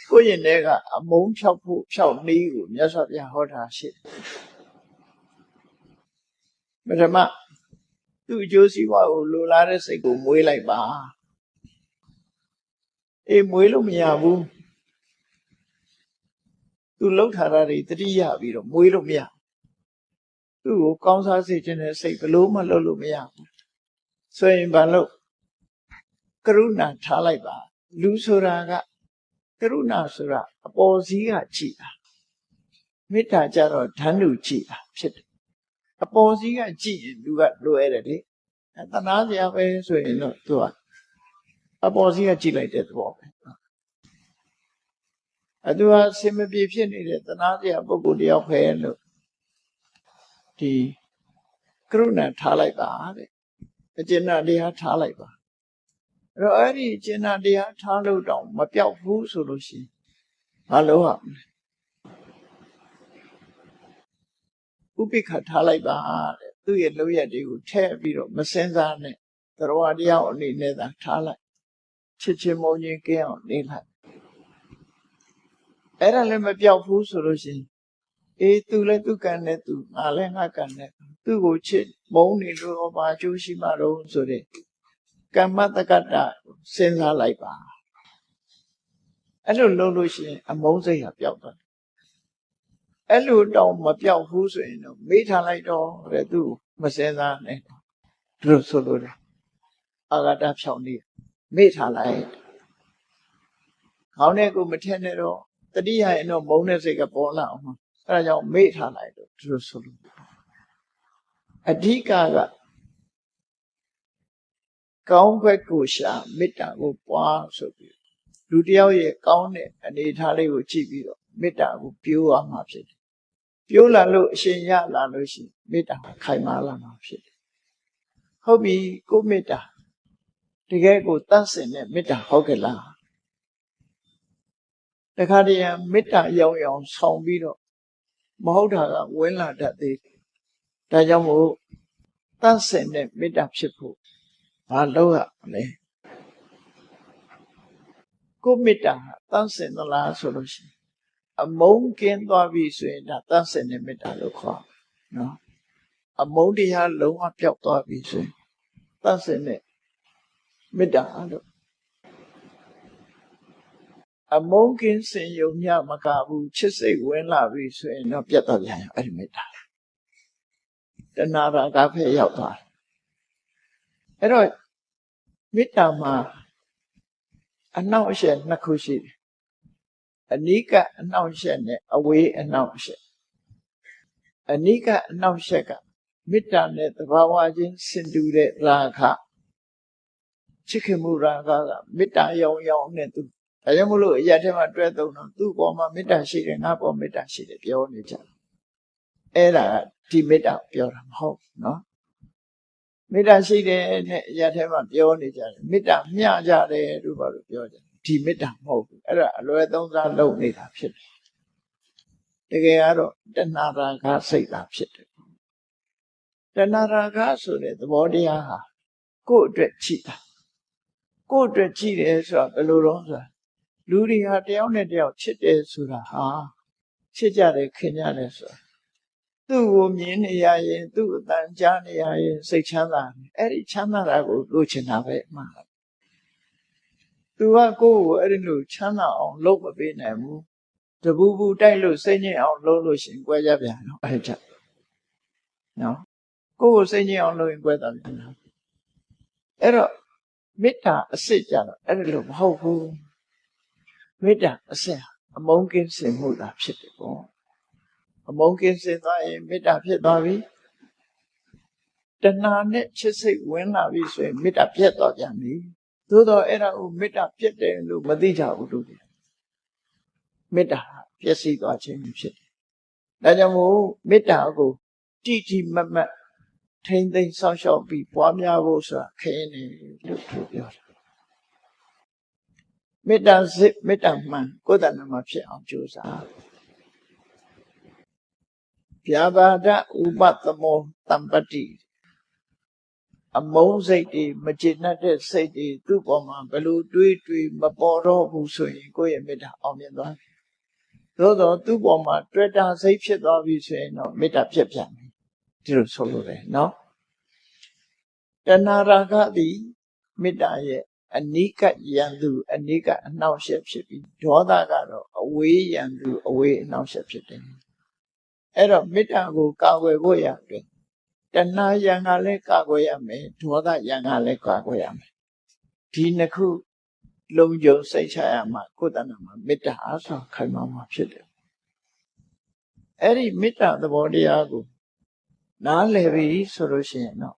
Kuyanega, a moon chapu, shall me, yes of Yahota shit. But a ma, do Josie Wow Lulares a go way like Ba. A Muilum Yabu သူလှုပ်ထားတာတွေတတိယပြီးတော့မွေးလို့မရသူ့ကိုကောင်းစားစေခြင်းနဲ့စိတ်ဘလို့မှလှုပ်လို့မရဘူးဆိုရင်ဘာလို့ကရုဏာထားလိုက်ပါလူဆိုတာကကရုဏာဆိုတာအပေါ်စီးကကြည်တာမေတ္တာကြတော့ဓာတ်လူကြည်တာဖြစ်တယ်အပေါ်စီးကကြည်ရင်လူကလွယ်တယ်လေတနာစရာပဲဆိုရင်တော့သူကအပေါ်စီးကကြည်လိုက်တဲ့သဘောပဲသူဟာစင်မပြေဖြစ်နေတဲ့တနာစရာပုဂ္ဂိုလ်တယောက်ပဲလို့ဒီကရုဏာထားလိုက်ပါတဲ့အကျဉ်းတရားထားလိုက်ပါအဲ့တော့အဲ့ဒီအကျဉ်းတရားထားလို့တောင်မပြောက်ဘူးဆိုလို့ရှိရင်ဘာလို့ဟာဥပိ္ပခထားလိုက်ပါတဲ့သူ့ရဲ့လုပ်ရက်တွေကိုထည့်ပြီးတော့မစင်စားနဲ့သရဝတရားအနေနဲ့သာထားလိုက်ချစ်ချင်းမုန်းချင်းကင်းအောင်နေလိုက်အဲ့ဒါလည်းမပြောက်ဘူးဆိုလို့ရှိရင်အေးသူလည်းသူကံနဲ့သူငါလည်းငါကံနဲ့သူ့ကိုချစ်မုန်းနေလို့ဘာအကျိုးရှိမှတော့ဆိုတဲ့ကမ္မတက္ကတစဉ်းစားလိုက်ပါအဲ့လိုလုပ်လို့ရှိရင်အမုန်းစိတ်ဟာပျောက်သွားတယ်အဲ့လိုတောင်မပြောက်ဘူးဆိုရင်တော့မေ့ထားလိုက်တော့တဲ့သူ့မစင်စားနဲ့သူတို့ဆိုလို့တယ်အာဂတဖြောင်းနေမေ့ထားလိုက်ခေါင်းထဲကိုမထည့်နဲ့တော့တတိယရင်တော့မုန်းတဲ့စိတ်ကပေါ်လာအောင်အဲ့ဒါကြောင့်မေ့ထားလိုက်တော့သူတို့ဆိုလို့အဓိကကောင်းဘက်ကိုရှာမေတ္တာကိုပွားဆိုပြီးလူတယောက်ရဲ့ကောင်းတဲ့အနေအထားလေးကိုကြည့်ပြီးတော့မေတ္တာကိုပြိုးရမှာဖြစ်တယ်ပြိုးလာလို့အရှင်ရလာလို့ရှိရင်မေတ္တာခိုင်မာလာမှာဖြစ်တယ်ဟုတ်ပြီကိုမေတ္တာတကယ်ကိုတတ်စင်တဲ့မေတ္တာဟုတ်ကဲ့လားတခါတည်းမေတ္တာရောင်ရောင်ဆောင်ပြီးတော့မဟုတ်တာကဝင်လာတတ်သေးတယ်ဒါကြောင့်မို့တတ်စင်တဲ့မေတ္တာဖြစ်ဖို့ဘာလုပ်ရမလဲကိုမေတ္တာတတ်စင်သလားဆိုလို့ရှိရင်အမုန်းကင်းသွားပြီဆိုရင်ဒါတတ်စင်တဲ့မေတ္တာလို့ခေါ်နော်အမုန်းတရားလုံးဝပျောက်သွားပြီဆိုရင်တတ်စင်တဲ့မေတ္တာလို့အမုန်းကင်းစင်ယုံညမကဘူးချစ်စိတ်ဝင်လာပြီဆိုရင်တော့ပြတ်သွားပြန်ရောအဲ့ဒီမေတ္တာတဏှာရာဂဖက်ရောက်သွားအဲ့တော့မေတ္တာမှာအနှောင့်အယှက်နှစ်ခုရှိတယ်အနိကအနှောင့်အယှက်နဲ့အဝေးအနှောင့်အယှက်အနိကအနှောင့်အယှက်ကမေတ္တာနဲ့သဘာဝချင်းဆင်တူတဲ့ရာဂချစ်ခင်မှုရာဂကမေတ္တာရောင်ရောင်နဲ့သူဒါကြောင့်မလို့အရာထဲမှာတွဲသုံးတော့သူ့ပေါ်မှာမေတ္တာရှိတယ်ငါပေါ်မေတ္တာရှိတယ်ပြောနေကြအဲ့ဒါဒီမေတ္တာပြောတာမဟုတ်နော်မေတ္တာရှိတယ်နဲ့အရာထဲမှာပြောနေကြတယ်မေတ္တာမျှကြတယ်လို့ဘာလို့ပြောကြတယ်ဒီမေတ္တာမဟုတ်ဘူးအဲ့ဒါအလွယ်သုံးစားလုပ်နေတာဖြစ်တယ်တကယ်ကတော့တဏှာရာဂစိတ်သာဖြစ်တယ်တဏှာရာဂဆိုတဲ့သဘောတရားဟာကိုယ့်အတွက်ကြည့်တာကိုယ့်အတွက်ကြည့်တယ်ဆိုတာဘယ်လိုတော့ဆိုတာလူတွေဟာတယောက်နဲ့တယောက်ချစ်တယ်ဆိုတာဟာချစ်ကြတယ်ခင်ကြတယ်ဆိုတာသူ့ကိုမြင်နေရရင်သူ့အတန်ကြားနေရရင်စိတ်ချမ်းသာတယ်အဲ့ဒီချမ်းသာတာကိုလိုချင်တာပဲအမှန်သူကကိုယ့်ကိုအဲ့ဒီလိုချမ်းသာအောင်လုပ်မပေးနိုင်ဘူးတပူပူတိုက်လို့စိတ်ညစ်အောင်လုပ်လို့ရှင်ကြွယ်ကြပြန်တော့အဲ့ဒါနော်ကိုယ့်ကိုစိတ်ညစ်အောင်လုပ်ရင်ကြွယ်တာပြန်တော့အဲ့တော့မေတ္တာအစစ်ကြတော့အဲ့ဒီလိုမဟုတ်ဘူးမေတ္တာအစစ်အမုန်းကင်းစင်မှုသာဖြစ်တယ်ပေါ့အမုန်းကင်းစင်သွားရင်မေတ္တာဖြစ်သွားပြီတဏှာနဲ့ချစ်စိတ်ဝင်လာပြီဆိုရင်မေတ္တာပြတ်သွားပြန်ပြီသို့တော့အဲ့ဒါကိုမေတ္တာပြတ်တယ်လို့မသိကြဘူးလို့မေတ္တာပျက်စီးသွားခြင်းဖြစ်တယ်ဒါကြောင့်မို့မေတ္တာကိုတိတိမတ်မတ်ထိမ့်သိမ်းဆောက်ရှောက်ပြီးပွားများဖို့ဆိုတာခင်းနေလို့ပြောတယ်မေတ္တာစစ်မေတ္တာမှန်ကိုယ်တဏ္ဍမှာဖြစ်အောင်ကြိုးစားဗျာပါဒဥပသမောတမ္ပတိအမုန်းစိတ်တွေမကျေနပ်တဲ့စိတ်တွေသူ့ပေါ်မှာဘယ်လိုတွေးမပေါ်တော့ဘူးဆိုရင်ကိုယ့်ရဲ့မေတ္တာအောင်မြင်သွားတယ်သို့တော့သူ့ပေါ်မှာတွေ့တာစိတ်ဖြစ်သွားပြီဆိုရင်တော့မေတ္တာဖြစ်ပြန်ပြီဒီလိုဆိုလို့ရတယ်နော်တဏှာရာဂသည်မေတ္တာရဲ့ အနိကယံသူအနိကအနှောင့်အယှက်ဖြစ်ပြီးဒေါသကတော့အဝေးယံသူအဝေးအနှောင့်အယှက်ဖြစ်တယ်အဲ့တော့မေတ္တာကိုကာကွယ်ဖို့ရအတွက်တဏှာယံကလည်းကာကွယ်ရမယ်ဒေါသယံကလည်းကာကွယ်ရမယ်ဒီနှစ်ခုလုံခြုံစိတ်ချရမှာကိုယ်တဏ္ဍာမှာမေတ္တာအားဆိုခိုင်မာမှာဖြစ်တယ်အဲ့ဒီမေတ္တာသဘောတရားကိုနားလည်ပြီဆိုလို့ရှိရင်တော့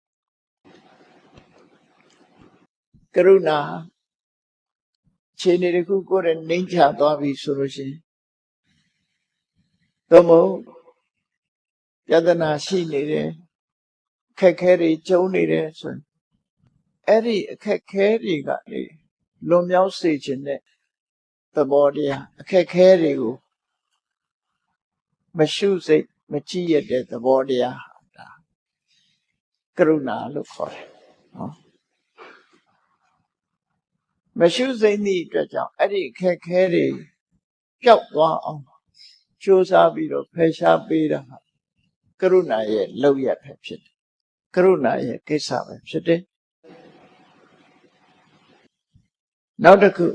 ကရုဏာခြေနေတစ်ခုကိုယ်နဲ့နှိမ့်ချသွားပြီဆိုလို့ရှိရင်သို့မဟုတ်ယတနာရှိနေတယ်အခက်ခဲတွေကြုံနေတယ်ဆိုရင်အဲ့ဒီအခက်ခဲတွေကလွန်မြောက်စေခြင်းတဲ့သဘောတရားအခက်ခဲတွေကိုမရှုစိတ်မကြည့်ရတဲ့သဘောတရားဒါကရုဏာလို့ခေါ်တယ်နော်မရှုစိတ်သည့်အတွက်ကြောင့်အဲ့ဒီအခက်ခဲတွေပျောက်သွားအောင်ကြိုးစားပြီးတော့ဖယ်ရှားပေးတာကရုဏာရဲ့လုပ်ရပဲဖြစ်တယ်ကရုဏာရဲ့ကိစ္စပဲဖြစ်တယ်နောက်တစ်ခု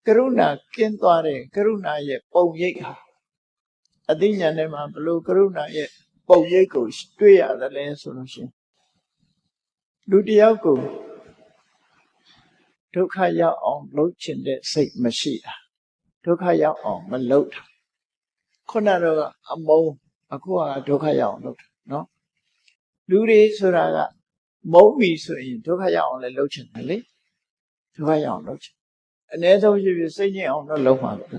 ကရုဏာကင်းသွားတဲ့ကရုဏာရဲ့ပုံရိပ်ဟာအသိဉာဏ်ထဲမှာဘလို့ကရုဏာရဲ့ပုံရိပ်ကိုတွေ့ရတယ်လဲဆိုလို့ရှိရင်လူတယောက်ကိုဒုက္ခရောက်အောင်လုပ်ချင်တဲ့စိတ်မရှိတာဒုက္ခရောက်အောင်မလုပ်တာခုနကအမုန်းအခုကဒုက္ခရောက်အောင်လုပ်တာနော်လူတွေဆိုတာကမုန်းပြီဆိုရင်ဒုက္ခရောက်အောင်လည်းလုပ်ချင်တယ်လေဒုက္ခရောက်အောင်လုပ်ချင်အ ਨੇ ဆုံးရှိပြီးစိတ်ညစ်အောင်တော့လုပ်မှာပဲ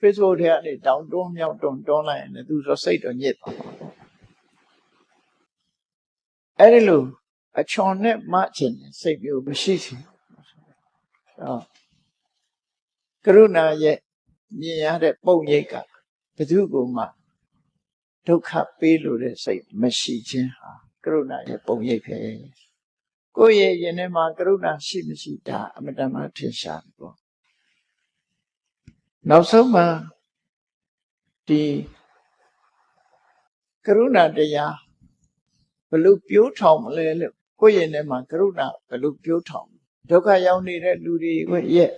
Facebook ထဲကနေတောင်းတွန်းမြောက်တွန်းလိုက်ရင်လည်းသူဆိုစိတ်တော့ညစ်သွားမှာပေါ့အဲ့ဒီလိုအချော်နဲ့မှချင်တဲ့စိတ်မျိုးမရှိစီကရုဏာရဲ့မြင်ရတဲ့ပုံရိပ်ကဘယ်သူကိုမှဒုက္ခပေးလို့တဲ့စိတ်မရှိခြင်းဟာကရုဏာရဲ့ပုံရိပ်ပဲကိုယ့်ရဲ့ရင်ထဲမှာကရုဏာရှိမရှိဒါအမတန်မှထင်ရှားတယ်ပေါ့နောက်ဆုံးမှာဒီကရုဏာတရားဘလို့ပြိုးထောင်မလဲလို့ကိုယ့်ရင်ထဲမှာကရုဏာဘလို့ပြိုးထောင်ဒုက္ခရောက်နေတဲ့လူတွေရဲ့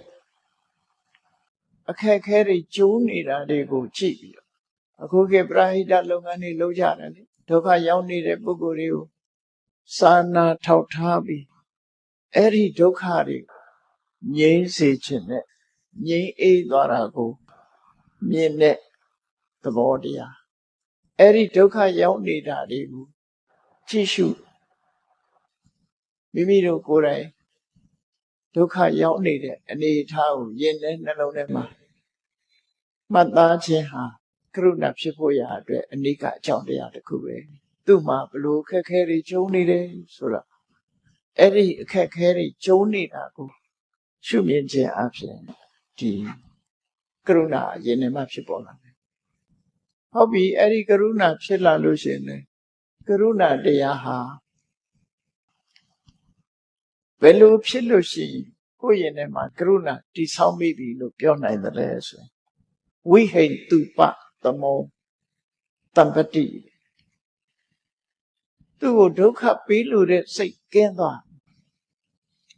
အခက်အခဲတွေကျိုးနေတာတွေကိုကြည့်ပြီးတော့အခုခေတ်ပရိဟိတလုပ်ငန်းတွေလုပ်ကြတယ်လေဒုက္ခရောက်နေတဲ့ပုဂ္ဂိုလ်တွေကိုစာနာထောက်ထားပြီးအဲ့ဒီဒုက္ခတွေငြိမ်းစေခြင်းနဲ့ငြိမ်းအေးသွားတာကိုမြင်တဲ့သဘောတရားအဲ့ဒီဒုက္ခရောက်နေတာတွေကိုကြည့်ရှုမိမိတို့ကိုယ်တိုင်ဒုက္ခရောက်နေတဲ့အနေအထားကိုယဉ်တဲ့နှလုံးထဲမှာမှတ်သားခြင်းဟာကရုဏာဖြစ်ဖို့ရာအတွက်အနိကအကြောင်းတရားတစ်ခုပဲသူ့မှာဘလို့အခက်ခဲတွေကျုံနေတယ်ဆိုတော့အဲ့ဒီအခက်ခဲတွေကျုံနေတာကိုရှုမြင်ခြင်းအပြင်ဒီကရုဏာယဉ်နေမှဖြစ်ပေါ်လာတယ်ဟုတ်ပြီအဲ့ဒီကရုဏာဖြစ်လာလို့ရှိရင်လည်းကရုဏာတရားဟာဘယ်လိုဖြစ်လို့ရှိရင်ကိုယ့်ရင်ထဲမှာကရုဏာတည်ဆောက်မိပြီလို့ပြောနိုင်တယ်လဲဆိုရင်ဝိဟိတုပသမောတမ္ပတိသူ့ကိုဒုက္ခပေးလို့တဲ့စိတ်ကင်းသွား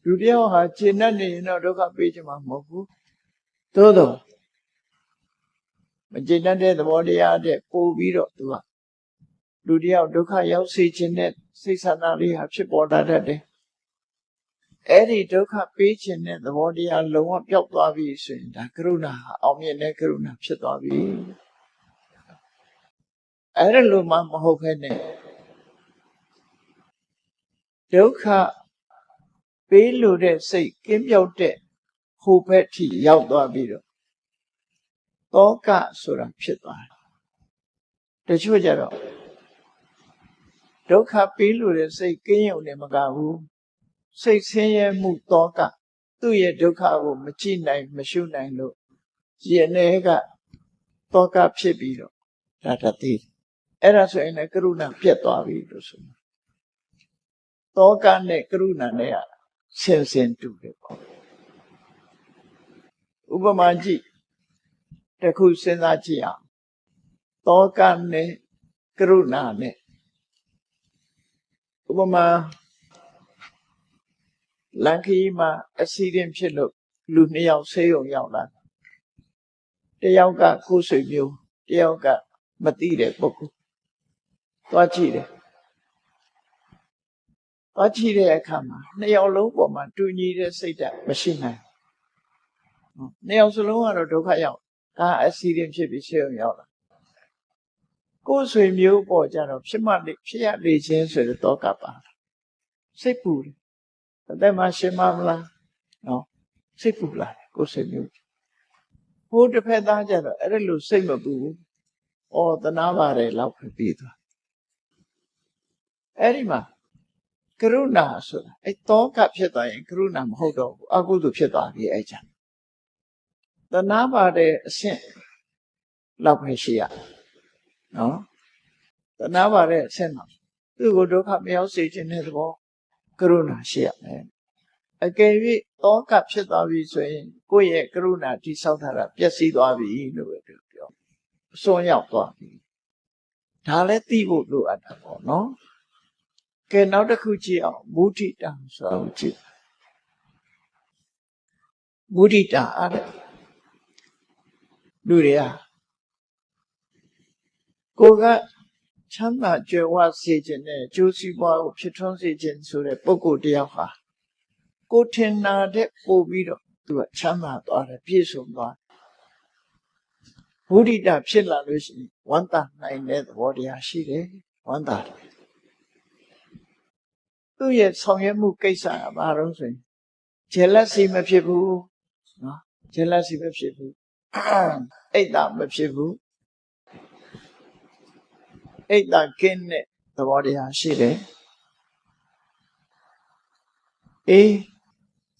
လူတယောက်ဟာခြေနဲ့နေရင်တော့ဒုက္ခပေးချင်မှာမဟုတ်ဘူးသို့တော့မခြေနဲ့တဲ့သဘောတရားတဲ့ပို့ပြီးတော့သူကလူတယောက်ဒုက္ခရောက်စေခြင်းနဲ့စိတ်ဆန္ဒလေးဟာဖြစ်ပေါ်လာတတ်တယ်အဲ့ဒီဒုက္ခပေးခြင်းနဲ့သဘောတရားလုံးဝပျောက်သွားပြီဆိုရင်ဒါကရုဏာအောင်မြင်တဲ့ကရုဏာဖြစ်သွားပြီအဲ့ဒါလိုမှမဟုတ်ခဲနဲ့ဒုက္ခပေးလို့တဲ့စိတ်ကင်းပြောက်တဲ့ဟိုဘက်ထိရောက်သွားပြီးတော့တောကဆိုတာဖြစ်သွားတယ်တချို့ကြတော့ဒုက္ခပေးလို့တဲ့စိတ်ကင်းရုံနဲ့မကဘူးစိတ်ဆင်းရဲမှုတောကသူ့ရဲ့ဒုက္ခကိုမကြည့်နိုင်မရှုနိုင်လို့ရင်ထဲကတောကဖြစ်ပြီးတော့ဒါတသိအဲ့ဒါဆိုရင်လည်းကရုဏာပြတ်သွားပြီလို့ဆိုတောကနဲ့ကရုဏာနဲ့ဆင်ဆင်တူတယ်ပေါ့ဥပမာကြည့်တခုစဉ်းစားကြည့်အောင်တောကနဲ့ကရုဏာနဲ့ဥပမာ လန်ခီမှာအစီရင်ဖြစ်လို့လူ2ယောက်ဆေးရုံရောက်လာတယောက်ကကိုယ်ဆွေမျိုးတယောက်ကမသိတဲ့ပုဂ္ဂိုလ်သွားကြည့်တယ်သွားကြည့်တဲ့အခါမှာ2ယောက်လုံးပေါ်မှာတူညီတဲ့စိတ်ဓာတ်မရှိနိုင်ဘူး2ယောက်စလုံးကတော့ဒုက္ခရောက်ဒါအစီရင်ဖြစ်ပြီးဆေးရုံရောက်လာကိုယ်ဆွေမျိုးပေါ်ကြတော့ဖြစ်ရလေခြင်းဆိုတဲ့တောကပါစိတ်ပူတယ်အသက်မှရှင်မလားနော်စိတ်ပူလာတယ်ကိုယ်ဆွေမျိုးဟိုတစ်ဖက်သားကြတော့အဲ့လိုစိတ်မပူဘူးဩသနာပါတယ်လောက်ပြီးသွားအဲ့ဒီမှာကရုဏာဆိုတာအဲ့တောကဖြစ်သွားရင်ကရုဏာမဟုတ်တော့ဘူးအကုသိုလ်ဖြစ်သွားပြီအဲ့ကြသနာပါတယ်အဆင့်လောက်ပဲရှိရနော်သနာပါတဲ့အဆင့်မှာသူ့ကိုဒုက္ခမရောက်စေခြင်းတဲ့သဘောကရုဏာရှိရမယ်အကယ်၍တောကဖြစ်သွားပြီဆိုရင်ကိုယ့်ရဲ့ကရုဏာတိဆောက်ထားတာပျက်စီးသွားပြီလို့ပဲပြောအစွန်းရောက်သွားပြီဒါလည်းသိဖို့လိုအပ်တာပေါ့နော်ကဲနောက်တစ်ခုကြည့်အောင်မုဒိတာဆိုတာကိုကြည့်မုဒိတာအဲ့လူတွေကကိုကချမ်းသာကြွယ်ဝစေခြင်းနဲ့ကျိုးစီးပွားကိုဖြစ်ထွန်းစေခြင်းဆိုတဲ့ပုဂ္ဂိုလ်တယောက်ဟာကိုထင်တာတဲ့ပို့ပြီးတော့သူကချမ်းသာသွားတယ်ပြည့်စုံသွားမုဒိတာဖြစ်လာလို့ရှိရင်ဝမ်းသာနိုင်တဲ့သဘောတရားရှိတယ်ဝမ်းသာတယ်သူ့ရဲ့ဆောင်ရွက်မှုကိစ္စကဘာလို့ဆိုရင် jealousy မဖြစ်ဘူးနော် jealousy မဖြစ်ဘူးအိတ်တာမဖြစ်ဘူးအိတ်တာကင်းတဲ့သဘောတရားရှိတယ်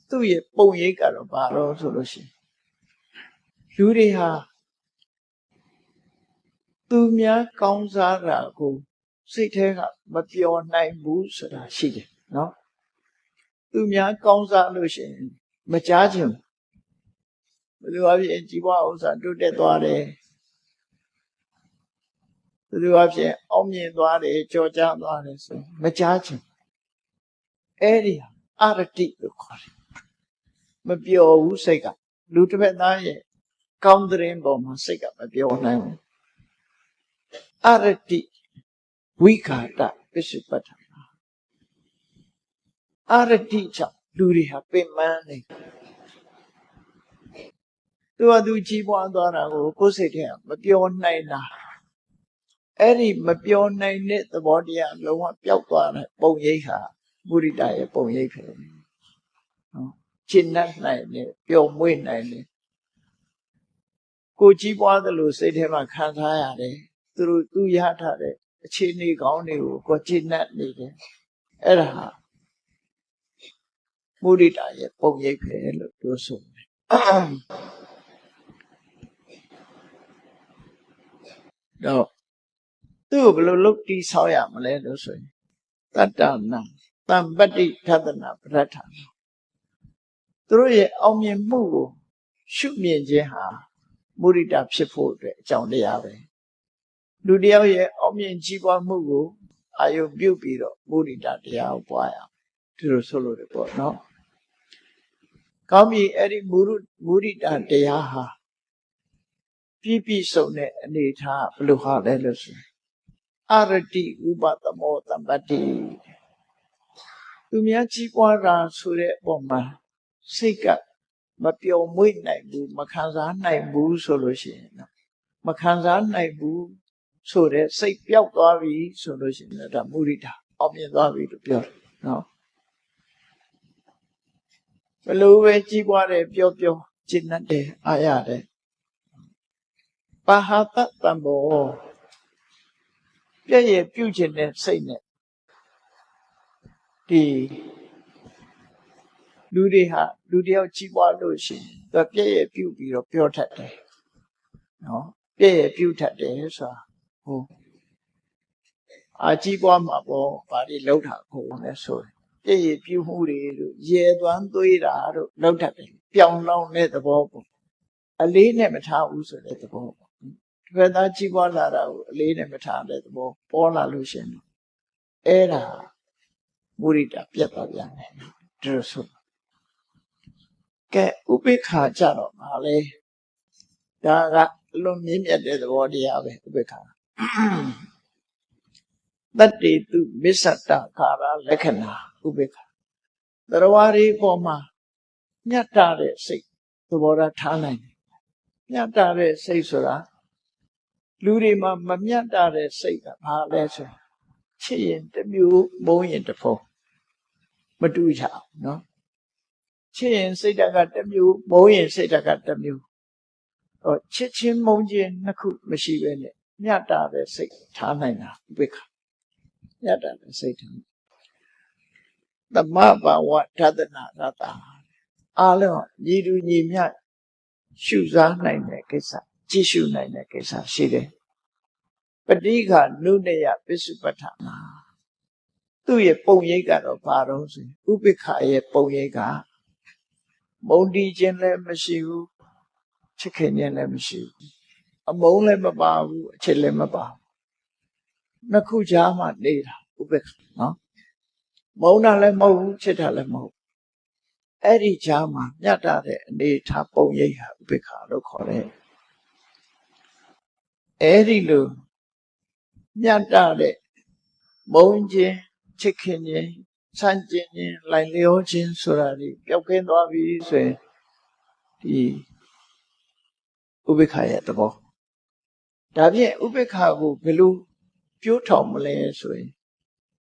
သူ့ရဲ့ပုံရိပ်ကတော့ဘာလို့ဆိုလို့ရှိရင်လူတွေဟာသူများကောင်းစားတာကိုစိတ်ထဲကမပျော်နိုင်ဘူးဆိုတာရှိတယ်နော်သူများကောင်းစားလို့ရှိရင်မကြားချင်ဘူးဘယ်လိုအဖြစ်ကြီးပွားဥစ္စာတိုးတက်သွားတယ်ဘယ်လိုအဖြစ်အောင်မြင်သွားတယ်ကြော်ကြားသွားတယ်ဆိုမကြားချင်အဲ့ဒီအရတိလို့ခေါ်တယ်မပျော်ဘူးစိတ်ကလူတစ်ဖက်သားရဲ့ကောင်းတဲ့ပေါ်မှာစိတ်ကမပျော်နိုင်ဘူးအရတိဝိခာတပစ္စုပ္ပတ္ထအရတိကြောင့်လူတွေဟာပင်ပန်းနေသူကြီးပွားသွားတာကိုကိုယ်စိတ်ထဲမပျော်နိုင်တာအဲ့ဒီမပျော်နိုင်တဲ့သဘောတရားလုံးဝပျောက်သွားတဲ့ပုံရိပ်ဟာမုဒိတာရဲ့ပုံရိပ်ပဲနော်ရှင်းနိုင်တယ်ပျော်မွေ့နိုင်တယ်ကိုကြီးပွားသလိုစိတ်ထဲမှာခံစားရတယ်သူရထားတဲ့အခြေအနေကောင်းတွေကိုကိုရှင်းနေတယ်အဲ့ဒါဟာမုဒိတာရဲ့ပုံရိပ်ပဲလို့ပြောဆိုတယ်တော့သူ့ကိုဘယ်လိုလုပ်တည်ဆောက်ရမလဲလို့ဆိုရင်တတ္တနာတံပတ္တိထသနာပဋ္ဌာန်သူတို့ရဲ့အောင်မြင်မှုကိုရှုမြင်ခြင်းဟာမုဒိတာဖြစ်ဖို့အတွက်အကြောင်းတရားပဲလူတယောက်ရဲ့အောင်မြင်ကြီးပွားမှုကိုအာယုပြုပြီးတော့မုဒိတာတရားကိုပွားရသူတို့ဆိုလို့ရပေါ့နော်ကောင်းပြီအဲ့ဒီမုဒိတာတရားဟာပြည့်စုံတဲ့အနေထားဘယ်လိုဟာလဲလို့ဆိုအရတိဥပသမောတမ္ပတ္တိသူများကြီးပွားတာဆိုတဲ့အပေါ်မှာစိတ်ကမပျော်မွေ့နိုင်ဘူးမခံစားနိုင်ဘူးဆိုလို့ရှိရင်မခံစားနိုင်ဘူးဆိုတဲ့စိတ်ပျောက်သွားပြီဆိုလို့ရှိရင်ဒါမုဒိတာအောင်မြင်သွားပြီလို့ပြောတယ်နော်ဘယ်လိုပဲကြီးပွားတယ်ပျော်ကျင့်တတ်တယ်အားရတယ်ပါဟတတံဘောပြည့်ရဲ့ပြုခြင်းတဲ့စိတ်နဲ့ဒီလူတွေဟာလူတယောက်ကြီးပွားလို့ရှိရင်သူပြည့်ရဲ့ပြုပြီးတော့ပြောတတ်တယ်နော်ပြည့်ရဲ့ပြုတတ်တယ်ဆိုတာဟုတ်အာကြီးပွားမှာပေါ့ဘာတွေလောက်တာကိုလဲဆိုပြည့်ရဲ့ပြုမှုတွေတို့ရေသွမ်းသွေးတာတို့လောက်တတ်တယ်ပြောင်းလောင်းတဲ့သဘောပေါ့အလေးနဲ့မထားဘူးဆိုတဲ့သဘောပေါ့ဒီဘက်သားကြီးပွားလာတာကိုအလေးနဲ့မထားတဲ့သဘောပေါ်လာလို့ရှိရင်အဲ့ဒါမုဒိတာပြတ်သွားပြန်တယ်ဒီလိုဆို ကဲဥပိ္ပခာကြတော့ပါလေဒါကအလွန်မြင့်မြတ်တဲ့သဘောတရားပဲဥပိ္ပခာတတ္တိတုမစ္ဆတခါရလက္ခဏာဥပိ္ပခာတရားတွေပေါ်မှာမြတ်တာတဲ့စိတ်သဘောထားနိုင်တယ်မြတ်တာတဲ့စိတ်ဆိုတာလူတွေမှာမမြတ်တာတဲ့စိတ်ကဘာလဲဆိုချစ်ရင်တစ်မျိုးမုန်းရင်တစ်ဖုံမတူကြဘူးเนาะချစ်ရင်စိတ်ဓာတ်ကတစ်မျိုးမုန်းရင်စိတ်ဓာတ်ကတစ်မျိုးဟောချစ်ချင်းမုန်းချင်းနှစ်ခုမရှိဘဲနဲ့မြတ်တာတဲ့စိတ်ထားနိုင်တာဥပိ္ပခာမြတ်တာတဲ့စိတ်ထားသမဘာဝဓာတနာရတာအားလုံးညီတူညီမျှရှုစားနိုင်တဲ့ကိစ္စကြည့်ရှုနိုင်တဲ့ကိစ္စရှိတယ်ပဋိက္ခနုနယပစ္စုပ္ပထာနာသူ့ရဲ့ပုံရိပ်ကတော့ဘာတော့ဆိုဥပိ္ပခာရဲ့ပုံရိပ်ကမုန်းတီးခြင်းလည်းမရှိဘူးချစ်ခင်ခြင်းလည်းမရှိဘူးအမုန်းလည်းမပါဘူးအချစ်လည်းမပါဘူးနှစ်ခုကြားမှာနေတာဥပိ္ပခာနော်မုန်းတာလည်းမဟုတ်ဘူးချစ်တာလည်းမဟုတ်အဲ့ဒီကြားမှာမြတ်တာတဲ့အနေထားပုံရိပ်ဟာဥပိ္ပခာလို့ခေါ်တယ်အဲ့ဒီလိုမြတ်တာတဲ့မုန်းခြင်းချစ်ခင်ခြင်းဆန့်ကျင်ခြင်းလိုက်လျောခြင်းဆိုတာဒီပျောက်ကင်းသွားပြီဆိုရင်ဒီဥပိ္ပခာရဲ့သဘောဒါဖြင့်ဥပိ္ပခာကိုဘယ်လိုပြိုးထောင်မလဲဆိုရင်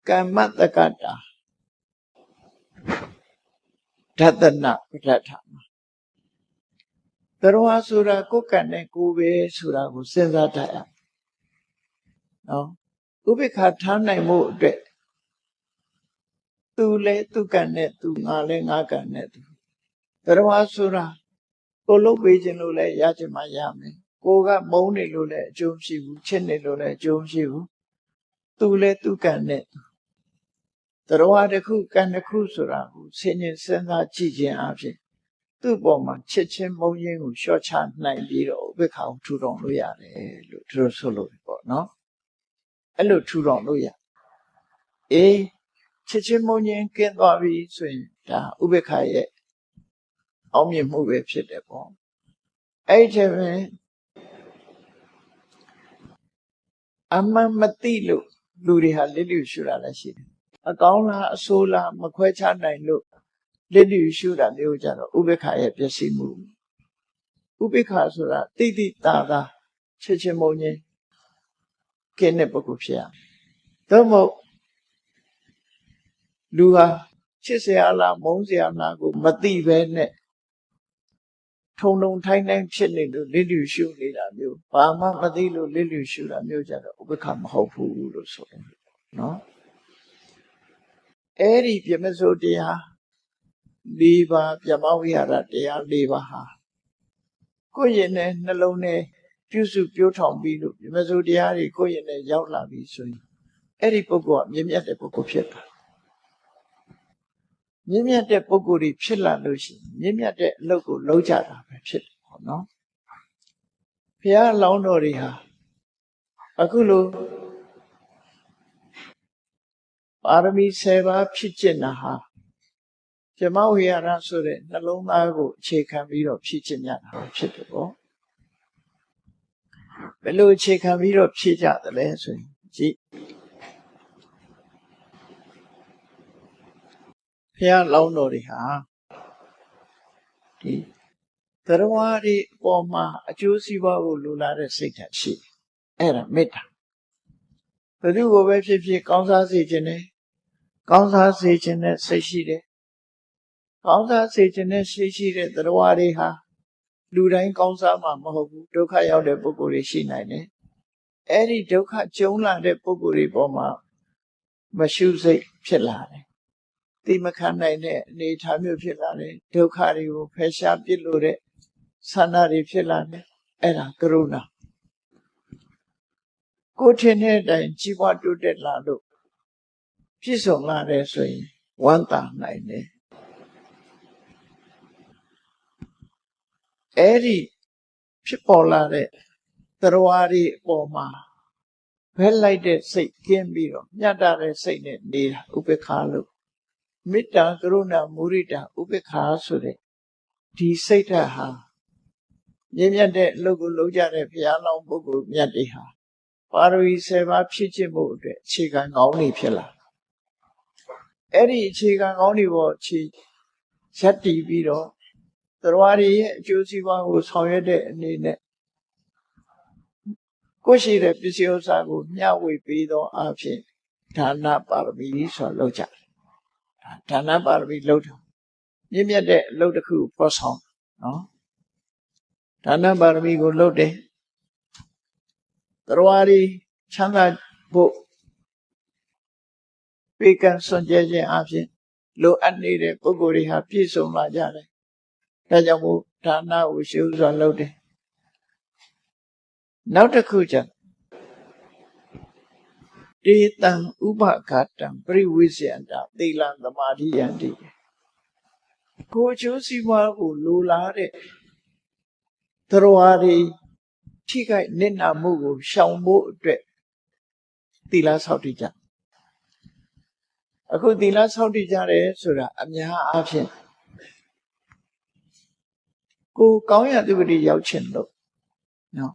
ကမ္မတက္ကတာဓတနာပဋ္ဌာနာတရားဆိုတာကိုယ်ကံနဲ့ကိုယ်ပဲဆိုတာကိုစဉ်းစားတတ်ရနော်ဥပိ္ပခာထားနိုင်မှုအတွက်သူလည်းသူကံနဲ့သူငါလည်းငါကံနဲ့သူတရားဆိုတာကိုလုပ်ပေးခြင်းလို့လည်းရခြင်းမှရမယ်ကိုကမုန်းနေလို့လည်းအကျိုးမရှိဘူးချစ်နေလို့လည်းအကျိုးမရှိဘူးသူလည်းသူကံနဲ့တရားတစ်ခုကံတစ်ခုဆိုတာကိုဆင်ញင်စဉ်းစားကြည့်ခြင်းအပြင်သူ့ပေါ်မှာချစ်ချင်းမုန်းခြင်းကိုလျှော့ချနိုင်ပြီးတော့ဥပိ္ပခာကိုထူထောင်လို့ရတယ်လို့သူတို့ဆိုလို့ပေါ့နော်အဲ့လိုထူထောင်လို့ရအေးချစ်ချင်းမုန်းခြင်းကင်းသွားပြီဆိုရင်ဒါဥပိ္ပခာရဲ့အောင်မြင်မှုပဲဖြစ်တယ်ပေါ့အဲ့ဒီပဲအမှန်မသိလို့လူတွေဟာလစ်လျူရှုတာလည်းရှိတယ်အကောင်းလားအဆိုးလားမခွဲခြားနိုင်လို့လစ်လျူရှုတာမျိုးကြတော့ဥပိ္ပခာရဲ့ပျက်စီးမှုဥပိ္ပခာဆိုတာတိတိတာတာချစ်ချင်းမုန်းခြင်းကင်းတဲ့ပုဂ္ဂိုလ်ဖြစ်ရသို့မဟုတ်လူဟာချစ်စရာလားမုန်းစရာလားကိုမသိပဲနဲ့ထုံထုံထိုင်းထိုင်းဖြစ်နေလို့လစ်လျူရှုနေတာမျိုးဘာမှမသိလို့လစ်လျူရှုတာမျိုးကြတော့ဥပိ္ပခာမဟုတ်ဘူးလို့ဆိုတယ်နော်အဲ့ဒီပြမစိုးတရား၄ပါးပြမဝိဟာရတရား၄ပါးဟာကိုယ့်ရင်နဲ့နှလုံးနဲ့ပြုစုပြောထောင်ပြီးလို့ပြမစိုးတရားတွေကိုယ့်ရင်နဲ့ရောက်လာပြီဆိုရင်အဲ့ဒီပုဂ္ဂိုလ်ကမြင့်မြတ်တဲ့ပုဂ္ဂိုလ်ဖြစ်တာမြင့်မြတ်တဲ့ပုဂ္ဂိုလ်တွေဖြစ်လာလို့ရှိရင်မြင့်မြတ်တဲ့အလုပ်ကိုလုပ်ကြတာပဲဖြစ်တယ်ပေါ့နော်ဘုရားလောင်းတော်တွေဟာအခုလိုပါရမီ7ပါးဖြစ်ကျင့်တာဟာဇမဝိဟာရဆိုတဲ့နှလုံးသားကိုအခြေခံပြီးတော့ဖြစ်ကျင့်ကြတာဖြစ်တယ်ပေါ့ဘယ်လိုအခြေခံပြီးတော့ဖြစ်ကြသလဲဆိုရင်ကြည့်ဘုရားလောင်းတော်တွေဟာဒီတရားဝါဒီအပေါ်မှာအကျိုးစီးပွားကိုလိုလားတဲ့စိတ်ဓာတ်ရှိတယ်အဲ့ဒါမေတ္တာဘယ်သူကိုပဲဖြစ်ဖြစ်ကောင်းစားစေခြင်းနဲ့ကောင်းစားစေခြင်းနဲ့စိတ်ရှိတယ်ကောင်းစားစေခြင်းနဲ့ရှိတဲ့တရားဝါတွေဟာလူတိုင်းကောင်းစားမှာမဟုတ်ဘူးဒုက္ခရောက်တဲ့ပုဂ္ဂိုလ်တွေရှိနိုင်တယ်အဲ့ဒီဒုက္ခကြုံလာတဲ့ပုဂ္ဂိုလ်တွေပေါ်မှာမရှုစိတ်ဖြစ်လာတယ်တိမခံနိုင်တဲ့အနေအထားမျိုးဖြစ်လာတယ်ဒုက္ခတွေကိုဖယ်ရှားပြစ်လို့တဲ့ဆန္ဒတွေဖြစ်လာတယ်အဲ့ဒါကရုဏာကိုထင်တဲ့အတိုင်းကြီးပွားတိုးတက်လာလို့ပြည့်စုံလာတယ်ဆိုရင်ဝမ်းသာနိုင်တယ်အဲ့ဒီဖြစ်ပေါ်လာတဲ့တရားဝါဒီအပေါ်မှာဘက်လိုက်တဲ့စိတ်ကင်းပြီးတော့မြတ်တဲ့စိတ်နဲ့နေတာဥပိ္ပခာလို့မေတ္တာကရုဏာမုဒိတာဥပိ္ပခာဆိုတဲ့ ဒီစိတ်ဓာတ်ဟာမြင့်မြတ်တဲ့အလုပ်ကိုလုပ်ကြတဲ့ဘုရားလောင်းပုဂ္ဂိုလ်မြတ်တွေဟာပါရမီ10ပါးဖြည့်ခြင်းဖို့အတွက်အခြေခံကောင်းတွေဖြစ်လာအဲ့ဒီအခြေခံကောင်းတွေပေါ်အခြေရပ်တည်ပြီးတော့တရားတွေရဲ့အကျိုးစီးပွားကိုဆောင်ရွက်တဲ့အနေနဲ့ကိုရှိတဲ့ပစ္စည်းဥစ္စာကိုမျှဝေပေးသောအဖြစ်ဒါနပါရမီဆိုလုပ်ကြဒါနပါရမီလုပ်တယ်မြင့်မြတ်တဲ့အလုပ်တစ်ခုပေါ်ဆောင်နော်ဒါနပါရမီကိုလုပ်တယ်တရားတွေချမ်းသာဖို့ပေကံစွန့်ကြဲခြင်းအဖြစ်လိုအပ်နေတဲ့ပုဂ္ဂိုလ်တွေဟာပြည့်စုံလာကြတယ်ဒါကြောင့်မို့ဒါနကိုရှုစွာလုပ်တယ်နောက်တစ်ခုကျတေတံဥပဂတံပရိဝိဇ္ဇယတသီလံသမာဓိယံတိကိုအကျိုးစီးပွားကိုလိုလားတဲ့တရားတွေထိခိုက်နစ်နာမှုကိုရှောင်ဖို့အတွက်သီလဆောက်တည်ကြအခုသီလဆောက်တည်ကြတယ်ဆိုတာအများအားဖြင့်ကိုကောင်းရာသုဂတိရောက်ချင်လို့နော်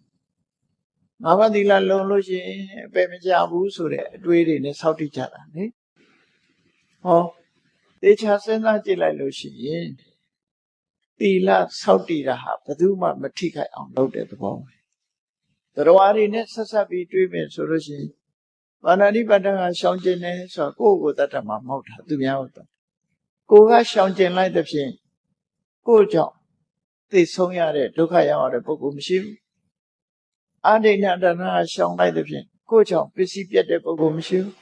ငါးပါးသီလလုံလို့ရှိရင်အပယ်မကြဘူးဆိုတဲ့အတွေးတွေနဲ့ဆောက်တည်ကြတာလေဟောသေချာစဉ်းစားကြည့်လိုက်လို့ရှိရင်သီလဆောက်တည်တာဟာဘယ်သူမှမထိခိုက်အောင်လုပ်တဲ့သဘောပဲတရားတွေနဲ့ဆက်ဆက်ပြီးတွေးမယ်ဆိုလို့ရှိရင်ပါဏာတိပါဒကရှောင်ကျင်တယ်ဆိုတော့ကိုယ့်ကိုယ်တတ်တာမှမဟုတ်တာသူများဟုတ်တယ်ကိုယ်ကရှောင်ကျင်လိုက်တဲ့ဖြင့်ကိုယ့်ကြောင့်သိဆုံးရတဲ့ဒုက္ခရောက်ရတဲ့ပုဂ္ဂိုလ်မရှိဘူးအာဒိဏတဏှာရှောင်လိုက်တဲ့ဖြင့်ကိုယ့်ကြောင့်ပစ္စည်းပြတ်တဲ့ပုဂ္ဂိုလ်မရှိဘူး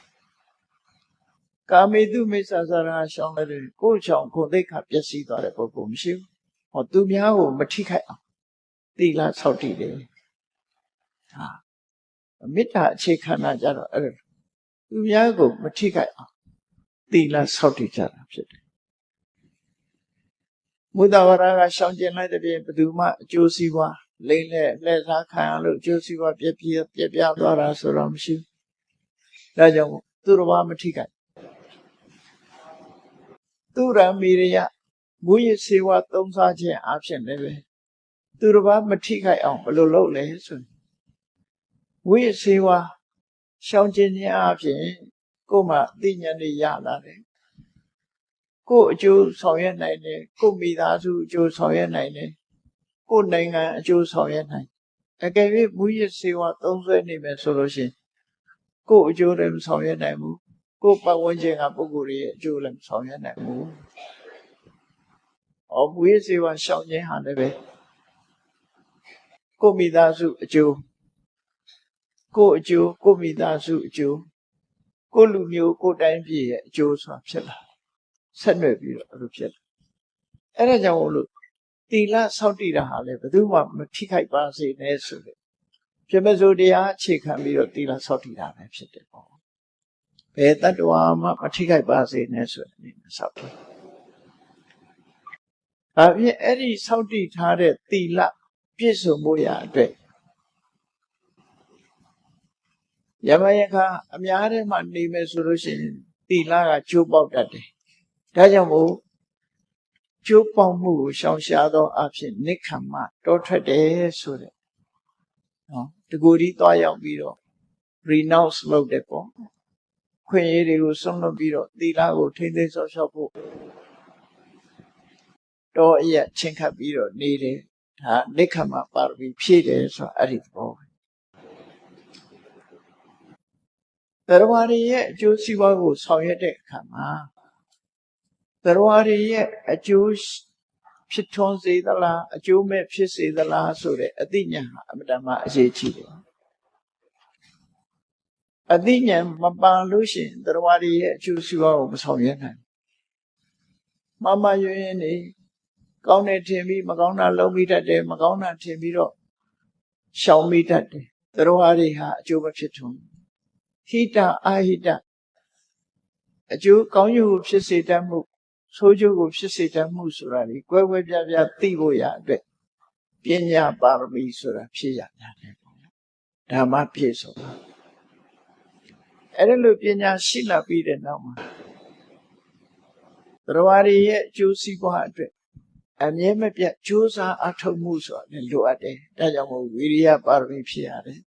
ကာမေတုမိစ္ဆာစာရရှောင်လိုက်တဲ့ကိုယ့်ကြောင့်ကိုယ်သိက္ခာပျက်စီးသွားတဲ့ပုဂ္ဂိုလ်မရှိဘူးဟောသူများကိုမထိခိုက်အောင်သီလဆောက်တည်တယ်ဟာမေတ္တာအခြေခံတာကြတော့အဲ့သူများကိုမထိခိုက်အောင်သီလဆောက်တည်ကြတာဖြစ်တယ်မုဒ္ဒဝရကရှောင်ကျင်လိုက်တဲ့ပြင်ဘယ်သူမှအကျိုးစီးပွားလိမ့်နဲ့လှည့်စားခံရလို့အကျိုးစီးပွားပြပြသွားတာဆိုတော့မရှိဘူးဒါကြောင့်သူတော်ဘာမထိခိုက်သူရမီရယမူရစေဝသုံးစားခြင်းအဖြစ်လည်းပဲသူတော်ဘာမထိခိုက်အောင်ဘယ်လိုလုပ်လဲဆိုရင်ဝိစေဝရှောင်ကျင်ခြင်းအဖြစ်ကိုယ်မှသိဉာဏ်တွေရလာတယ်ကိုယ်အကျိုးဆောင်ရွက်နိုင်တယ်ကိုယ်မိသားစုအကျိုးဆောင်ရွက်နိုင်တယ်ကိုယ်နိုင်ငံအကျိုးဆောင်ရွက်နိုင်အကယ်၍မူရစေဝသုံးဆွဲနေမယ်ဆိုလို့ရှိရင်ကိုယ်အကျိုးလည်းမဆောင်ရွက်နိုင်ဘူးကိုယ်ပတ်ဝန်းကျင်ကပုဂ္ဂိုလ်ရဲ့အကျိုးလည်းမဆောင်ရွက်နိုင်ဘူးမူရစေဝရှောင်ခြင်းဟာလည်းပဲကိုယ်မိသားစုအကျိုးကိုယ်အကျိုးကိုယ်မိသားစုအကျိုးကိုယ်လူမျိုးကိုယ်တိုင်းပြည်ရဲ့အကျိုးဆိုတာဖြစ်လာဆက်နွယ်ပြီးတော့အဲ့လိုဖြစ်လာအဲ့ဒါကြောင့်လို့သီလဆောက်တည်တာဟာလည်းဘယ်သူမှမထိခိုက်ပါစေနဲ့ဆိုတဲ့ပြမစိုးတရားအခြေခံပြီးတော့သီလဆောက်တည်တာပဲဖြစ်တယ်ပေါ့ဘယ်တ attva မှမထိခိုက်ပါစေနဲ့ဆိုတဲ့အနေနဲ့ဆောက်တည်ဒါဖြင့်အဲ့ဒီဆောက်တည်ထားတဲ့သီလပြည့်စုံဖို့ရာအတွက်ယမယခအများထဲမှာနေမယ်ဆိုလို့ရှိရင်သီလကကျိုးပေါက်တတ်တယ်ဒါကြောင့်မို့ကျိုးပေါက်မှုကိုရှောင်ရှားသောအဖြစ်နိက္ခမ္မတောထွက်တယ်ဆိုတဲ့နော်တကူဒီသွားရောက်ပြီးတော့ renounce လုပ်တဲ့ပေါ့ခွင့်ရေးတွေကိုဆုံးလွတ်ပြီးတော့သီလကိုထိမ့်သိမ်းဆောက်ရှောက်ဖို့တော့အရက်ချင်းခတ်ပြီးတော့နေတယ်ဒါနိက္ခမ္မပါရမီဖြည့်တယ်ဆိုတာအဲ့ဒီသဘောပဲတရားတွေရဲ့အကျိုးစီးပွားကိုဆောင်ရွက်တဲ့အခါမှာတရားတွေရဲ့အကျိုးဖြစ်ထွန်းစေသလားအကျိုးမဲ့ဖြစ်စေသလားဆိုတဲ့အသိဉာဏ်ဟာအမှန်တမ်းအရေးကြီးတယ်အသိဉာဏ်မပါလို့ရှိရင်တရားတွေရဲ့အကျိုးစီးပွားကိုမဆောင်ရွက်နိုင်မမရွရင်နေကောင်းတယ်ထင်ပြီးမကောင်းတာလုပ်မိတတ်တယ်မကောင်းတာထင်ပြီးတော့ရှောင်မိတတ်တယ်တရားတွေဟာအကျိုးမဖြစ်ထွန်းဟိတအာဟိတအကျိုးကောင်းကျိုးကိုဖြစ်စေတတ်မှုဆိုးကျိုးကိုဖြစ်စေတတ်မှုဆိုတာဒီကွဲကွဲပြားပြားသိဖို့ရအတွက်ပညာပါရမီဆိုတာဖြည့်ရတယ်ပေါ့ဓမ္မပြည့်စုံအဲ့ဒါလိုပညာရှိလာပြီးတဲ့နောက်မှာတရားတွေရဲ့အကျိုးစီးပွားအတွက် အမြဲမပြတ်ကြိုးစားအထောက်မှုဆိုတာလည်းလိုအပ်တယ်ဒါကြောင့်မို့ဝိရိယပါရမီဖြစ်ရတယ်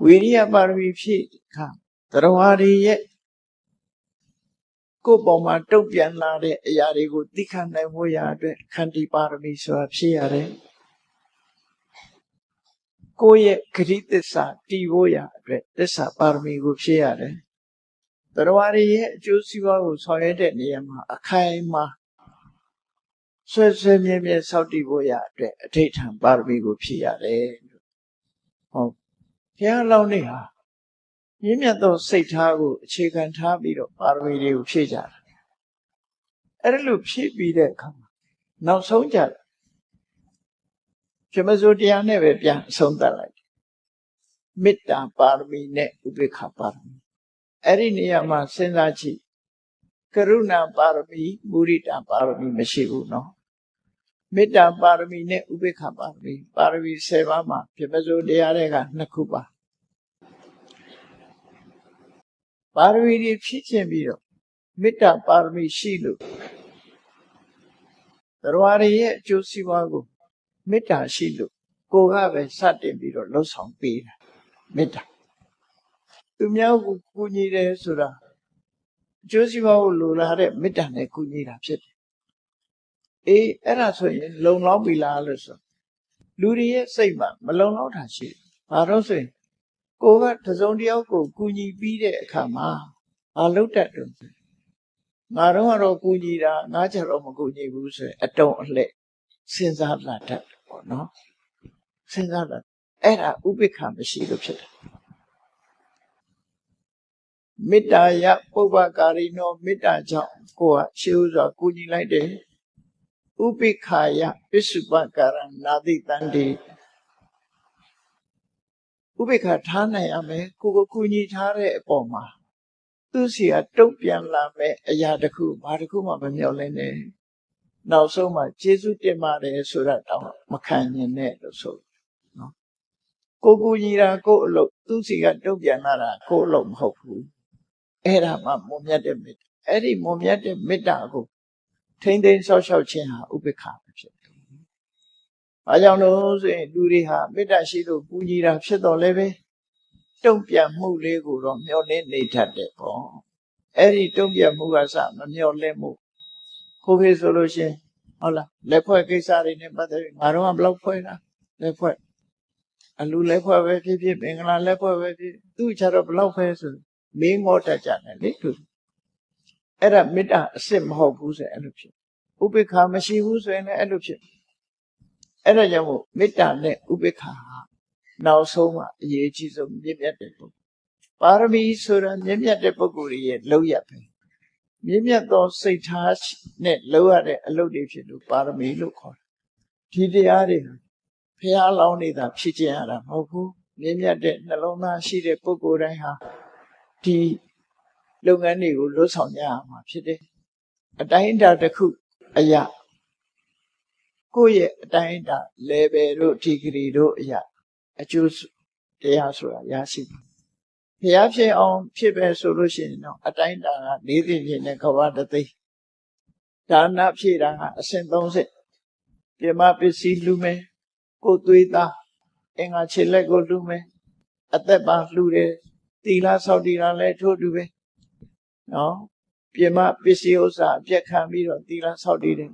ဝိရိယပါရမီဖြစ်ခါတရားတွေရဲ့ကိုယ်ပေါ်မှာတုံ့ပြန်လာတဲ့အရာတွေကိုသိခံနိုင်ဖို့ရအတွက်ခန္တီပါရမီဆိုတာဖြစ်ရတယ်ကိုယ့်ရဲ့ဂရိသစ္စာတည်ဖို့ရအတွက်သစ္စာပါရမီကိုဖြစ်ရတယ်တရားတွေရဲ့အကျိုးစီးပွားကိုဆောင်ရွက်တဲ့နေရာမှာအခိုင်အမာဆွဲဆွဲမြဲမြဲစောင့်တည်ဖို့ရအတွက်အဋိဋ္ဌံပါရမီကိုဖြစ်ရတယ်ဟုတ်ဘုရားလောင်းနေဟာမြင့်မြတ်သောစိတ်ထားကိုအခြေခံထားပြီးတော့ပါရမီတွေကိုဖြည့်ကြတာအဲ့ဒါလို့ဖြည့်ပြီးတဲ့အခါမှာနောက်ဆုံးကြတယ်ပြမစိုးတရားနဲ့ပဲပြန်အဆုံးသတ်လိုက်မေတ္တာပါရမီနဲ့ဥပေက္ခပါရမီအဲ့ဒီနေရာမှာစဉ်းစားကြည့်ကရုဏာပါရမီမုဒိတာပါရမီမရှိဘူးနော်မေတ္တာပါရမီနဲ့ဥပေက္ခပါရမီပါရမီ10ပါးမှာပြမစိုးတရားတွေက2ခုပါပါရမီတွေဖြစ်ခြင်းပြီးတော့မေတ္တာပါရမီရှိလို့တရားတွေရဲ့အကျိုးစီးပွားကိုမေတ္တာရှိလို့ကိုယ်ကပဲစတင်ပြီးတော့လှုပ်ဆောင်ပေးတာမေတ္တာသူများကိုကူညီတယ်ဆိုတာအကျိုးစီးပွားကိုလိုလားတဲ့မေတ္တာနဲ့ကူညီတာဖြစ်တယ်အေးအဲ့ဒါဆိုရင်လုံလောက်ပြီလားလို့ဆိုလူတွေရဲ့စိတ်မှာမလုံလောက်တာရှိတယ်ဘာလို့ဆိုရင်ကိုယ်ကတစုံတစ်ယောက်ကိုကူညီပြီးတဲ့အခါမှာဘာလုပ်တတ်တယ်ငါတော့ကတော့ကူညီတာငါကြတော့မကူညီဘူးဆိုရင်အတုံးအလှဲ့စဉ်းစားလာတတ်တယ်ပေါ့နော်စဉ်းစားလာအဲ့ဒါဥပိ္ပခမရှိလို့ဖြစ်တယ်မေတ္တာယပုပ္ပကာရိနောမေတ္တာကြောင့်ကိုယ်ကရှေးဥစွာကူညီလိုက်တယ်ဥပိ္ပခာယပစ္စုပ္ပကာရနာတိတန္တိဥပိ္ပခာထားနိုင်ရမယ်ကိုယ်ကိုကူညီထားတဲ့အပေါ်မှာသူစီကတုံ့ပြန်လာမဲ့အရာတစ်ခုဘာတစ်ခုမှမမျှော်လင့်နဲ့နောက်ဆုံးမှာကျေးဇူးတင်ပါတယ်ဆိုတာတော့မခံရင်နဲ့လို့ဆိုနော်ကိုကူညီတာကိုအလုပ်သူစီကတုံ့ပြန်လာတာကိုအလုပ်မဟုတ်ဘူးအဲ့ဒါမှမွန်မြတ်တဲ့မေတ္တာအဲ့ဒီမွန်မြတ်တဲ့မေတ္တာကိုထိမ့်သိမ်းဆောက်ရှောက်ခြင်းဟာဥပိ္ပခာပဲဖြစ်တယ်။ဘာကြောင့်လို့ဆိုရင်လူတွေဟာမေတ္တာရှိလို့ကူညီတာဖြစ်တော်လဲပဲတုံ့ပြန်မှုလေးကိုတော့မျှော်လင့်နေတတ်တယ်ပေါ့အဲ့ဒီတုံ့ပြန်မှုကစမမျှော်လင့်မှုကိုဖေးဆိုလို့ရှိရင်ဟုတ်လားလက်ဖွဲ့ကိစ္စတွေနဲ့ပတ်သက်ပြီးငါတို့ကဘလောက်ဖွဲ့တာလက်ဖွဲ့အလူလက်ဖွဲ့ပဲဖြစ်ဖြစ်မင်္ဂလာလက်ဖွဲ့ပဲဖြစ်သူ့ချတော့ဘလောက်ပဲဆိုမင်းငေါ်တတ်ကြတယ်လေသူအဲ့ဒါမေတ္တာအစစ်မဟုတ်ဘူးဆိုအဲ့လိုဖြစ်ဥပိ္ပခာမရှိဘူးဆိုရင်လည်းအဲ့လိုဖြစ်အဲ့ဒါကြောင့်မို့မေတ္တာနဲ့ဥပိ္ပခာနောက်ဆုံးမှာအရေးကြီးဆုံးမြင့်မြတ်တဲ့ပုဂ္ဂိုလ်ပါရမီဆိုတာမြင့်မြတ်တဲ့ပုဂ္ဂိုလ်ရဲ့လောက်ရပဲမြင့်မြတ်သောစိတ်ထားနဲ့လောက်ရတဲ့အလုပ်တွေဖြစ်လို့ပါရမီလို့ခေါ်တယ်ဒီတရားတွေဘုရားလောင်းနေတာဖြစ်ခြင်းရတာမဟုတ်ဘူးမြင့်မြတ်တဲ့နှလုံးသားရှိတဲ့ပုဂ္ဂိုလ်တိုင်းဟာဒီလုပ်ငန်းတွေကိုလွတ်ဆောင်ကြရမှာဖြစ်တယ်အတိုင်းအတာတစ်ခုအရာကိုယ့်ရဲ့အတိုင်းအတာ level တို့ degree တို့အရာအကျိုးတရားဆိုတာရရှိတယ်ဘုရားဖြစ်အောင်ဖြစ်ပဲဆိုလို့ရှိရင်တော့အတိုင်းတာက၄သိန်းဖြစ်နေကဘာတသိဒါနဖြည့်တာကအဆင့်30ပြမပစ္စည်းလူမယ်ကိုသွေးသားအင်္ဂါခြေလက်ကိုလူမယ်အသက်ပါလှူတယ်သီလဆောက်တည်တာလည်းထို့တူပဲနော်ပြမပစ္စည်းဥစ္စာအပြက်ခံပြီးတော့သီလဆောက်တည်တယ်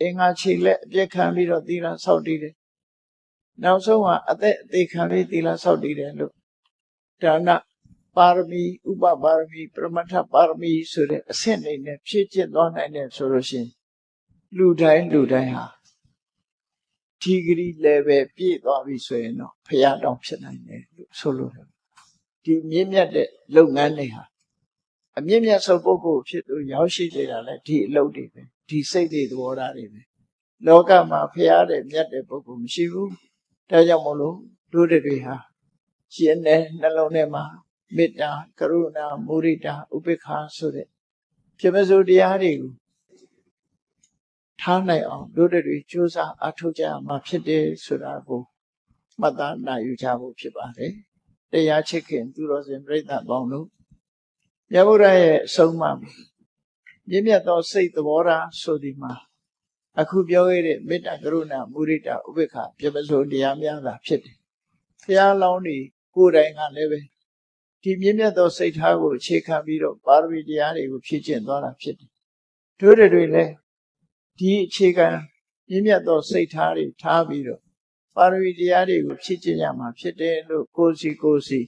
အင်္ဂါခြေလက်အပြက်ခံပြီးတော့သီလဆောက်တည်တယ်နောက်ဆုံးကအသက်အသေးခံပြီးသီလဆောက်တည်တယ်လို့ဒါနပါရမီဥပပါရမီပရမတ္ထပါရမီဆိုတဲ့အဆင့်တွေနဲ့ဖြည့်ကျင့်သွားနိုင်တယ်ဆိုလို့ရှိရင်လူတိုင်းဟာဒီဂရီ level ပြည့်သွားပြီဆိုရင်တော့ဘုရားတောင်ဖြစ်နိုင်တယ်လို့ဆိုလို့ဒီမြင့်မြတ်တဲ့လုပ်ငန်းတွေဟာအမြင့်မြတ်ဆုံးပုဂ္ဂိုလ်ဖြစ်သူရောက်ရှိနေတာလဲဒီအလုပ်တွေပဲဒီစိတ်တွေသဘောထားတွေပဲလောကမှာဘုရားတဲ့မြတ်တဲ့ပုဂ္ဂိုလ်မရှိဘူးဒါကြောင့်မို့လို့တို့တွေဟာရှင်တဲ့နှလုံးထဲမှာမေတ္တာကရုဏာမုဒိတာဥပေက္ခဆိုတဲ့ပြမစိုးတရားတွေကိုထားနိုင်အောင်တို့တွေကြိုးစားအထောက်ကြရမှာဖြစ်တယ်ဆိုတာကိုမှတ်သားနိုင်ယူကြဖို့ဖြစ်ပါတယ်တရားချစ်ခင်သူတော်စင်ပြိဿပေါင်းတို့မြတ်ဗုဒ္ဓရဲ့အဆုံးအမမြင့်မြတ်သောစိတ်သဘောထားဆိုဒီမှာ အခုပြောခဲ့တဲ့မေတ္တာကရုဏာမုဒိတာဥပေက္ခပြမစိုးတရားများသာဖြစ်တယ်ဘုရားလောင်းတွေကိုယ်တိုင်ကလည်းပဲဒီမြင့်မြတ်သောစိတ်ထားကိုအခြေခံပြီးတော့ပါရမီတရားတွေကိုဖြည့်ကျင့်သွားတာဖြစ်တယ်တို့တွေလည်းဒီအခြေခံမြင့်မြတ်သောစိတ်ထားတွေထားပြီးတော့ပါရမီတရားတွေကိုဖြည့်ကျင့်ရမှာဖြစ်တယ်လို့ကိုယ်စီ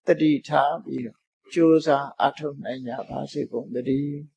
တတိထားပြီးတော့ကြိုးစားအထောက်နိုင်ကြပါစေကုန်သတည်း